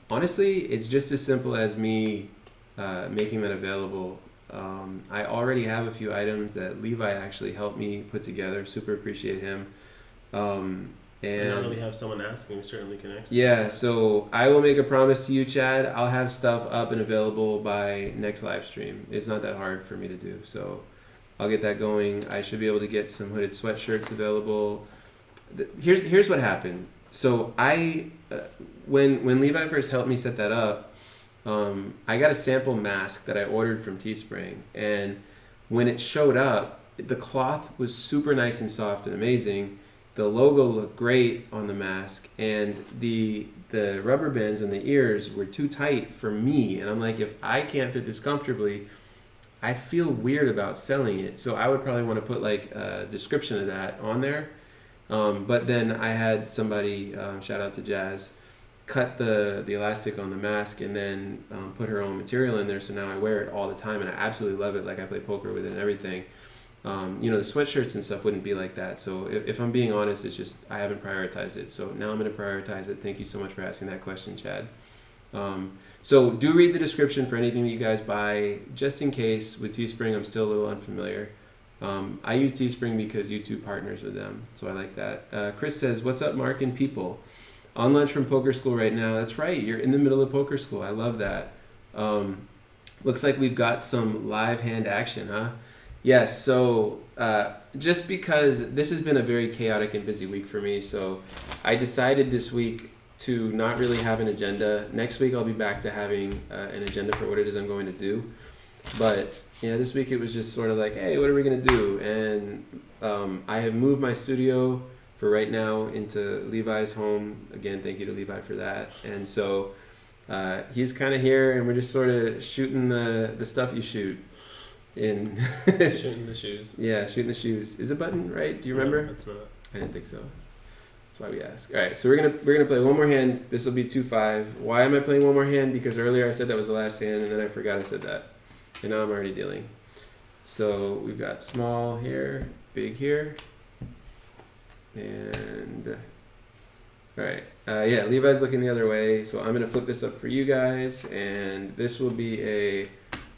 Honestly, it's just as simple as me making that available. I already have a few items that Levi actually helped me put together. Super appreciate him. And now that we have someone asking, we certainly can expedite. Yeah, so I will make a promise to you, Chad. I'll have stuff up and available by next live stream. It's not that hard for me to do, so I'll get that going. I should be able to get some hooded sweatshirts available. Here's what happened. So when Levi first helped me set that up, I got a sample mask that I ordered from Teespring, and when it showed up, the cloth was super nice and soft and amazing. The logo looked great on the mask, and the rubber bands on the ears were too tight for me. And I'm like, if I can't fit this comfortably, I feel weird about selling it. So I would probably want to put like a description of that on there. But then I had somebody, shout out to Jazz, cut the elastic on the mask and then put her own material in there. So now I wear it all the time, and I absolutely love it. Like, I play poker with it and everything. The sweatshirts and stuff wouldn't be like that. So if I'm being honest, it's just I haven't prioritized it. So now I'm going to prioritize it. Thank you so much for asking that question, Chad. So do read the description for anything that you guys buy, just in case. With Teespring, I'm still a little unfamiliar. I use Teespring because YouTube partners with them, so I like that. Chris says, "What's up, Mark and people? On lunch from poker school right now." That's right. You're in the middle of poker school. I love that. Looks like we've got some live hand action, huh? Yes, so just because this has been a very chaotic and busy week for me, so I decided this week to not really have an agenda. Next week I'll be back to having an agenda for what it is I'm going to do. But yeah, this week it was just sort of like, hey, what are we going to do? And I have moved my studio for right now into Levi's home. Again, thank you to Levi for that. And so he's kind of here, and we're just sort of shooting the stuff you shoot. In Shooting the shoes. Yeah, shooting the shoes. Is a button right? Do you remember? No, it's not. I didn't think so. That's why we ask. All right, so we're gonna play one more hand. This will be 2-5. Why am I playing one more hand? Because earlier I said that was the last hand, and then I forgot I said that, and now I'm already dealing. So we've got small here, big here, and all right. Yeah, Levi's looking the other way, so I'm gonna flip this up for you guys, and this will be a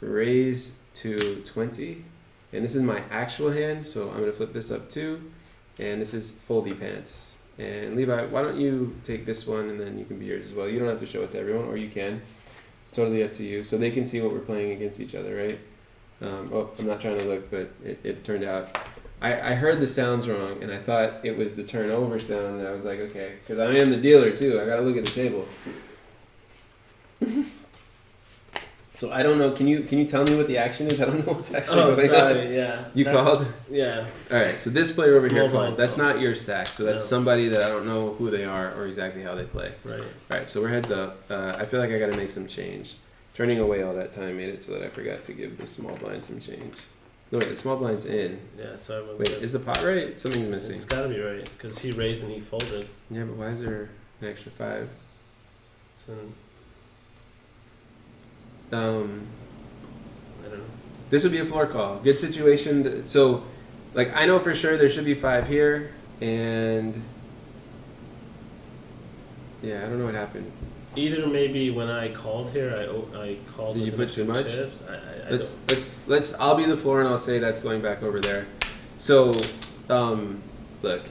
raise to 20, and this is my actual hand, so I'm going to flip this up too, and this is foldy pants. And Levi, why don't you take this one, and then you can be yours as well. You don't have to show it to everyone, or you can. It's totally up to you, so they can see what we're playing against each other, right? I'm not trying to look, but it turned out I heard the sounds wrong, and I thought it was the turnover sound, and I was like, okay, because I am the dealer too, I gotta look at the table. So I don't know. Can you tell me what the action is? I don't know what's actually going on. Yeah. You called? Yeah. All right. So this player over Small here blind called. That's call. not your stack. So that's somebody that I don't know who they are or exactly how they play. Right. All right. So we're heads up. I feel like I got to make some change. Turning away all that time made it so that I forgot to give the small blind some change. No, wait. The small blind's in. Yeah. So everyone's Wait, good. is the pot right? Something's missing. It's got to be right because he raised and he folded. Yeah, but why is there an extra 5? So I don't know. This would be a floor call. Good situation. So, like, I know for sure there should be 5 here, and yeah, I don't know what happened. Either maybe when I called here, I called. Did you put too much? Chips. Let's. I'll be the floor, and I'll say that's going back over there. So, look.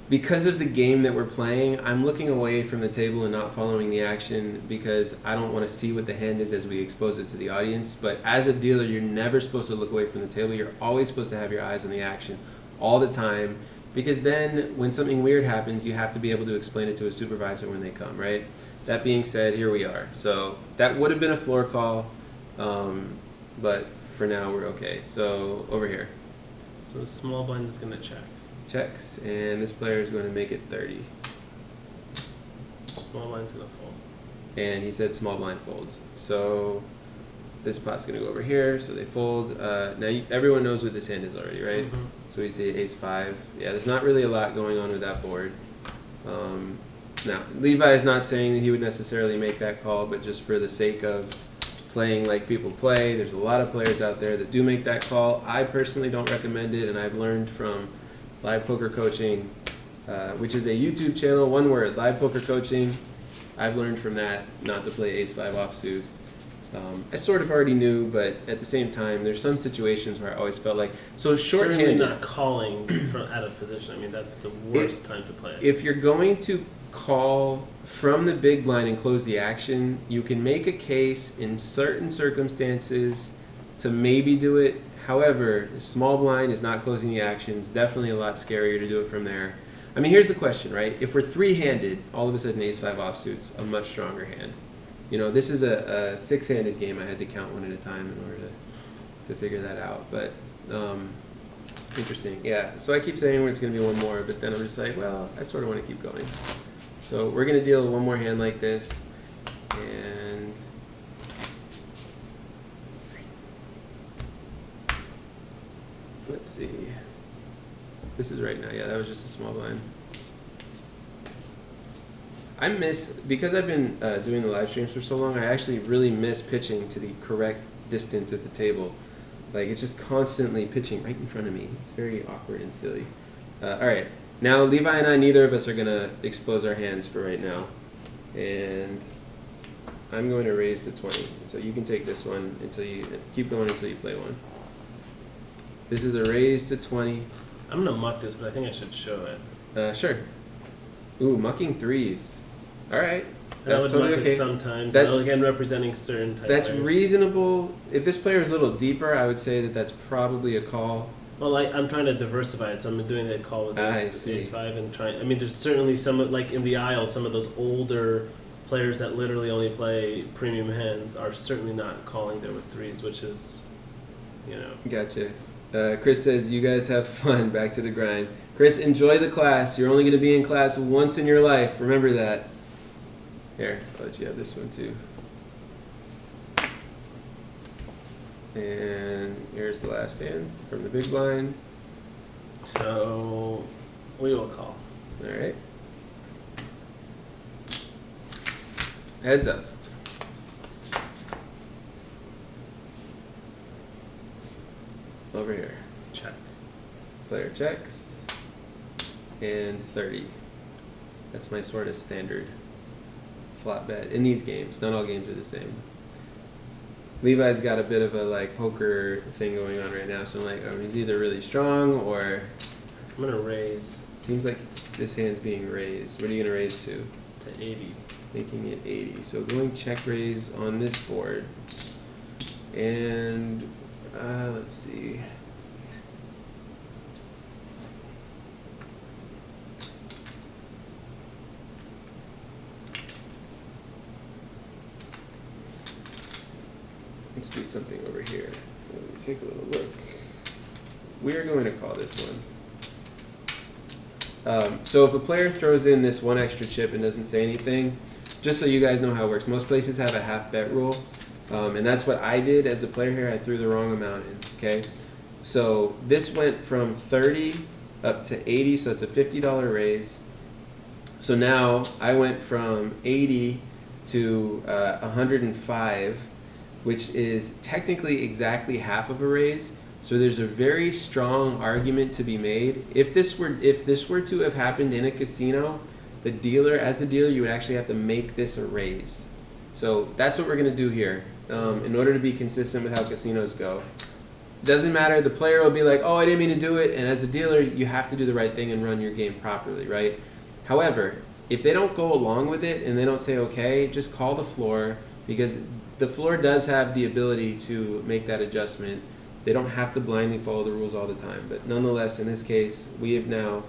Because of the game that we're playing, I'm looking away from the table and not following the action because I don't want to see what the hand is as we expose it to the audience. But as a dealer, you're never supposed to look away from the table. You're always supposed to have your eyes on the action all the time, because then when something weird happens, you have to be able to explain it to a supervisor when they come, right? That being said, here we are. So that would have been a floor call, but for now we're okay. So over here. So the small blind is going to check. Checks, and this player is going to make it 30. Small blind's going to fold. And he said small blind folds. So this pot's going to go over here, so they fold. Now everyone knows what this hand is already, right? Mm-hmm. So we say ace 5. Yeah, there's not really a lot going on with that board. Now, Levi is not saying that he would necessarily make that call, but just for the sake of playing like people play, there's a lot of players out there that do make that call. I personally don't recommend it, and I've learned from Live Poker Coaching, which is a YouTube channel, one word, Live Poker Coaching. I've learned from that not to play ace 5 offsuit. I sort of already knew, but at the same time, there's some situations where I always felt like so Certainly shorthanded. not calling from out of position. I mean, that's the worst time to play it. If you're going to call from the big blind and close the action, you can make a case in certain circumstances to maybe do it. However, small blind is not closing the action. It's definitely a lot scarier to do it from there. I mean, here's the question, right? If we're three-handed, all of a sudden ace-5 offsuit's a much stronger hand. You know, this is a six-handed game. I had to count one at a time in order to figure that out. But interesting, yeah. So I keep saying it's going to be one more, but then I'm just like, well, I sort of want to keep going. So we're going to deal one more hand like this, and let's see. This is right now. Yeah, that was just a small blind. I miss, because I've been doing the live streams for so long, I actually really miss pitching to the correct distance at the table. Like, it's just constantly pitching right in front of me. It's very awkward and silly. All right. Now, Levi and I, neither of us are going to expose our hands for right now. And I'm going to raise to 20. So you can take this one until you keep going until you play one. This is a raise to 20. I'm going to muck this, but I think I should show it. Sure. Ooh, mucking threes. All right. And That's I would totally muck okay. it sometimes. That's, again, representing certain type that's players. reasonable. If this player is a little deeper, I would say that that's probably a call. Well, I'm trying to diversify it, so I'm doing that call with ace 5 and trying. I mean, there's certainly some, like in the aisle, some of those older players that literally only play premium hands are certainly not calling there with threes, which is, you know. Gotcha. Chris says, you guys have fun. Back to the grind. Chris, enjoy the class. You're only going to be in class once in your life. Remember that. Here, I'll let you have this one too. And here's the last hand from the big blind. So we will call. All right. Heads up. Over here. Check. Player checks. And 30. That's my sort of standard flop bet in these games. Not all games are the same. Levi's got a bit of a like poker thing going on right now, so I'm like, he's either really strong or I'm gonna raise. Seems like this hand's being raised. What are you gonna raise to? To 80. Making it 80. So going check raise on this board. And let's see. Let's do something over here. Let me take a little look. We're going to call this one. So if a player throws in this one extra chip and doesn't say anything, just so you guys know how it works, most places have a half bet rule. And that's what I did as a player here. I threw the wrong amount in, okay? So this went from 30 up to 80, so it's a $50 raise. So now I went from 80 to 105, which is technically exactly half of a raise. So there's a very strong argument to be made. If this were to have happened in a casino, the dealer, as the dealer, you would actually have to make this a raise. So that's what we're gonna do here. In order to be consistent with how casinos go. Doesn't matter, the player will be like, oh, I didn't mean to do it, and as a dealer, you have to do the right thing and run your game properly, right? However, if they don't go along with it and they don't say okay, just call the floor, because the floor does have the ability to make that adjustment. They don't have to blindly follow the rules all the time, but nonetheless, in this case, we have now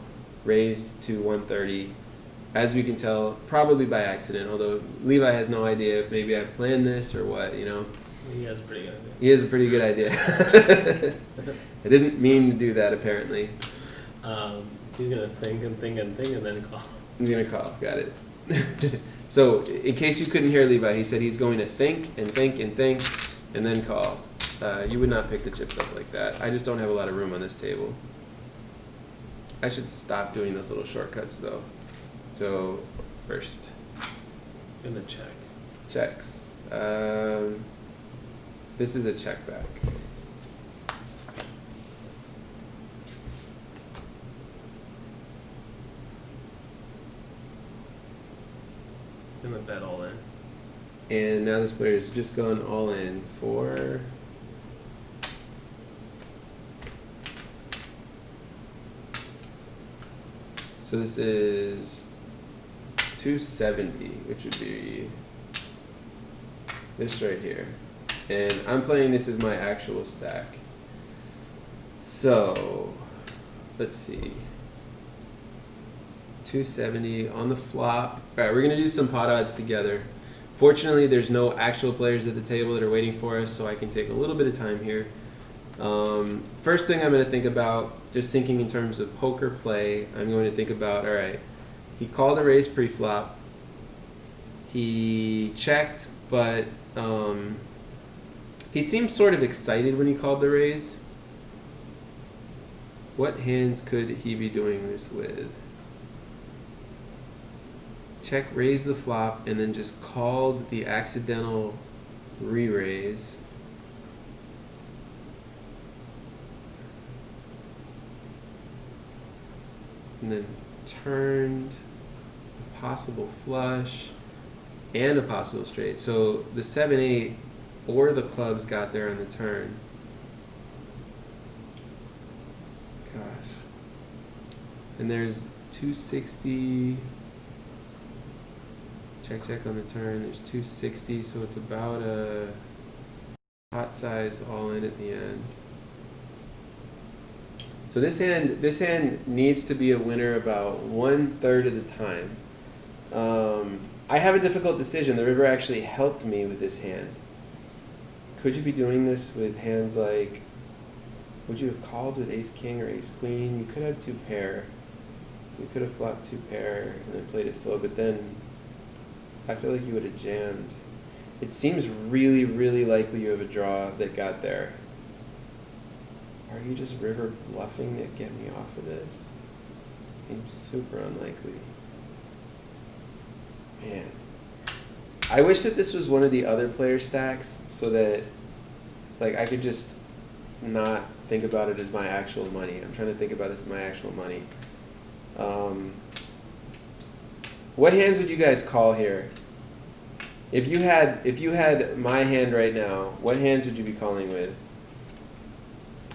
raised to 130. As we can tell, probably by accident, although Levi has no idea if maybe I planned this or what, you know. He has a pretty good idea. He has a pretty good idea. I didn't mean to do that, apparently. He's going to think and think and think and then call. He's going to call, got it. So, in case you couldn't hear Levi, he said he's going to think and think and think and then call. You would not pick the chips up like that. I just don't have a lot of room on this table. I should stop doing those little shortcuts, though. So, first. I'm going to check. Checks. This is a check back. I'm going to bet all in. And now this player's just gone all in for... So this is 270, which would be this right here. And I'm playing this as my actual stack. So, let's see. 270 on the flop. All right, we're going to do some pot odds together. Fortunately, there's no actual players at the table that are waiting for us, so I can take a little bit of time here. First thing I'm going to think about, just thinking in terms of poker play, I'm going to think about, all right, he called a raise pre-flop. He checked, but he seemed sort of excited when he called the raise. What hands could he be doing this with? Check, raise the flop, and then just called the accidental re-raise. And then turned a possible flush and a possible straight. So the 7-8 or the clubs got there on the turn. Gosh. And there's 260. Check on the turn. There's 260, so it's about a pot size all in at the end. So this hand needs to be a winner about 1/3 of the time. I have a difficult decision. The river actually helped me with this hand. Could you be doing this with hands like, would you have called with ace king or ace queen? You could have 2 pair. You could have flopped 2 pair and then played it slow, but then I feel like you would have jammed. It seems really, really likely you have a draw that got there. Are you just river bluffing to get me off of this? Seems super unlikely. Man. I wish that this was one of the other player stacks so that like I could just not think about it as my actual money. I'm trying to think about this as my actual money. What hands would you guys call here? If you had my hand right now, what hands would you be calling with?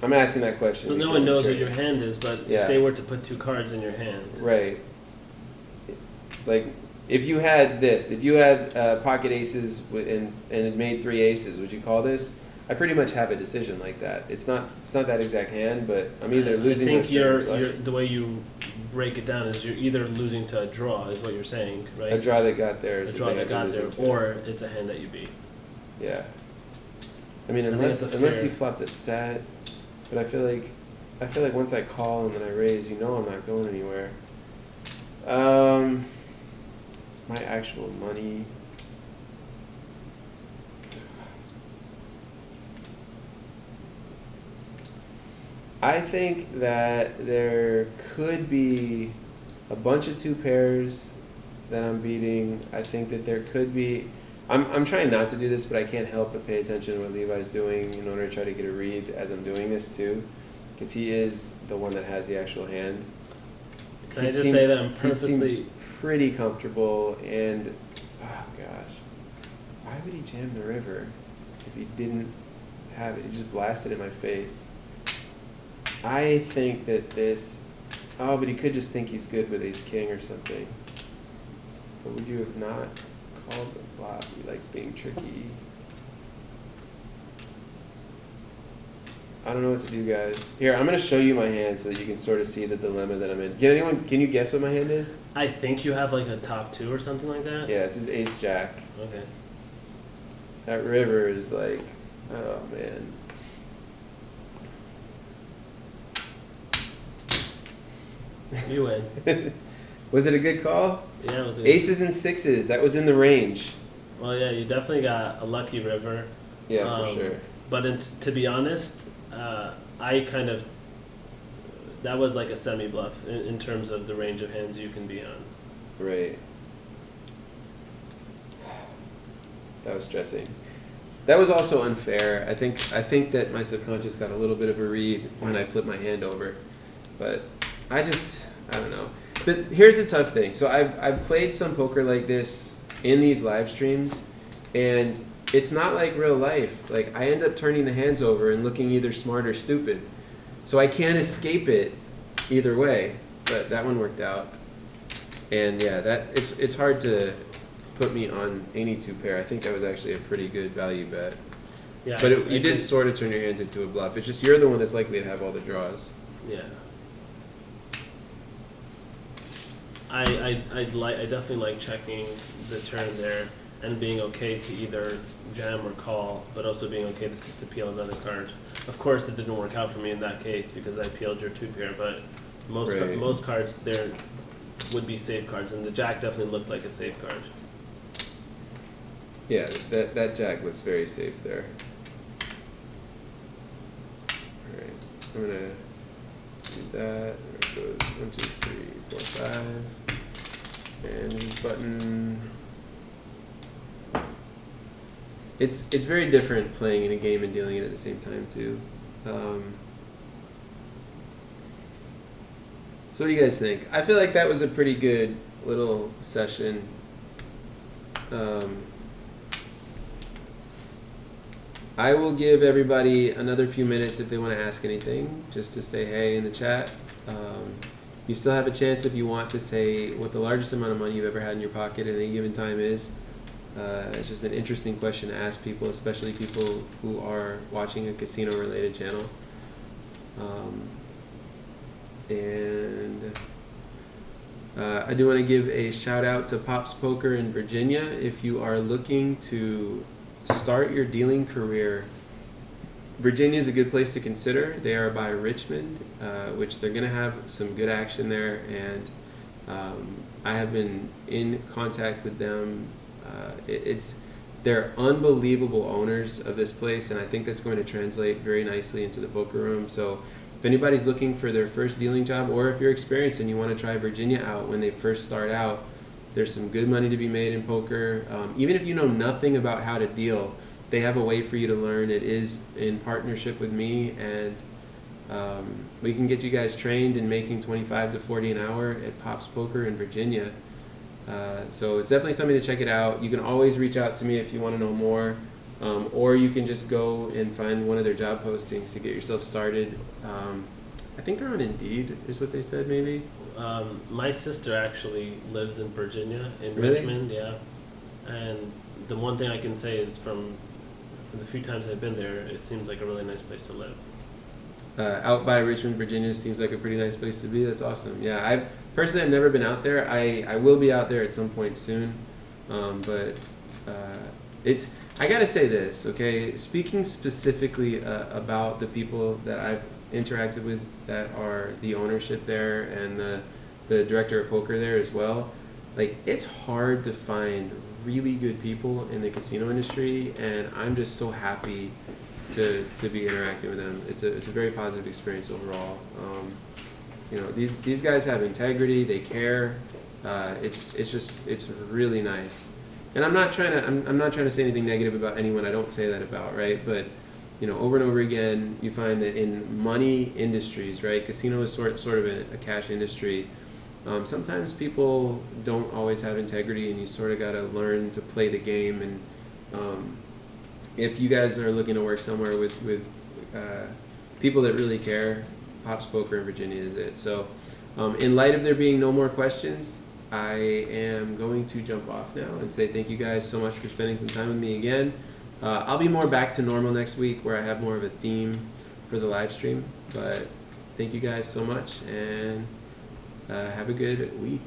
I'm asking that question. So no one knows what your hand is, but if they were to put 2 cards in your hand. Right. Like, if you had this, if you had pocket aces and it made 3 aces, would you call this? I pretty much have a decision like that. It's not that exact hand, but I'm either losing. I think the way you break it down is you're either losing to a draw, is what you're saying, right? A draw that got there. A draw that got there, or it's a hand that you beat. Yeah. I mean, unless you flopped a set. But I feel like once I call and then I raise, I'm not going anywhere. My actual money. I think that there could be a bunch of 2 pairs that I'm beating. I think that there could be. I'm trying not to do this, but I can't help but pay attention to what Levi's doing in order to try to get a read as I'm doing this too, because he is the one that has the actual hand. Can I just say that I'm purposely... He seems pretty comfortable, and oh gosh, why would he jam the river if he didn't have it? He just blasted in my face. I think that this... Oh, but he could just think he's good with ace king or something. But would you have not called the flop? He likes being tricky. I don't know what to do, guys. Here, I'm going to show you my hand so that you can sort of see the dilemma that I'm in. Can you guess what my hand is? I think you have like a top 2 or something like that. Yeah, this is ace jack. Okay. That river is like, oh man. You win. Was it a good call? Yeah, it was. Aces and 6s. That was in the range. Well, yeah, you definitely got a lucky river. Yeah, for sure. But to be honest, I kind of... That was like a semi-bluff in terms of the range of hands you can be on. Right. That was stressing. That was also unfair. I think that my subconscious got a little bit of a read when I flipped my hand over. But I don't know. But here's the tough thing. So I've played some poker like this in these live streams, And it's not like real life. Like, I end up turning the hands over and looking either smart or stupid. So I can't escape it either way. But that one worked out. And yeah, it's hard to put me on any two pair. I think that was actually a pretty good value bet. Yeah, But you did sort of turn your hand into a bluff. It's just you're the one that's likely to have all the draws. Yeah. I definitely like checking the turn there and being okay to either jam or call, but also being okay to peel another card. Of course, it didn't work out for me in that case because I peeled your two pair, but most cards there would be safe cards, and the jack definitely looked like a safe card. Yeah, that jack looks very safe there. All right, I'm gonna do that. There it goes 1, 2, 3, 4, 5, and this button. It's very different playing in a game and dealing it at the same time too. So what do you guys think? I feel like that was a pretty good little session. I will give everybody another few minutes if they want to ask anything, just to say hey in the chat. You still have a chance if you want to say what the largest amount of money you've ever had in your pocket at any given time is. It's just an interesting question to ask people, especially people who are watching a casino-related channel. I do want to give a shout out to Pops Poker in Virginia. If you are looking to start your dealing career, Virginia is a good place to consider. They are by Richmond, which they're going to have some good action there, and I have been in contact with them. They're unbelievable owners of this place, and I think that's going to translate very nicely into the poker room. So if anybody's looking for their first dealing job, or if you're experienced and you want to try Virginia out when they first start out, there's some good money to be made in poker. Even if you know nothing about how to deal, they have a way for you to learn. It is in partnership with me, and we can get you guys trained in making 25 to 40 an hour at Pops Poker in Virginia. So it's definitely something to check it out. You can always reach out to me if you want to know more, or you can just go and find one of their job postings to get yourself started. I think they're on Indeed, is what they said, maybe. My sister actually lives in Virginia, in Really? Richmond, yeah. And the one thing I can say is from the few times I've been there, it seems like a really nice place to live. Out by Richmond, Virginia seems like a pretty nice place to be. That's awesome. Yeah, I've never been out there. I will be out there at some point soon, but I gotta say this, okay? Speaking specifically about the people that I've interacted with that are the ownership there and the director of poker there as well, like, it's hard to find really good people in the casino industry, and I'm just so happy to be interacting with them. It's a very positive experience overall. These guys have integrity. They care. It's really nice. And I'm not trying to say anything negative about anyone. I don't say that about, right? But over and over again, you find that in money industries, right? Casino is sort of a cash industry. Sometimes people don't always have integrity, and you sort of got to learn to play the game. And if you guys are looking to work somewhere with people that really care, Pops Poker in Virginia is it. So in light of there being no more questions, I am going to jump off now and say thank you guys so much for spending some time with me again. I'll be more back to normal next week, where I have more of a theme for the live stream. But thank you guys so much, and have a good week.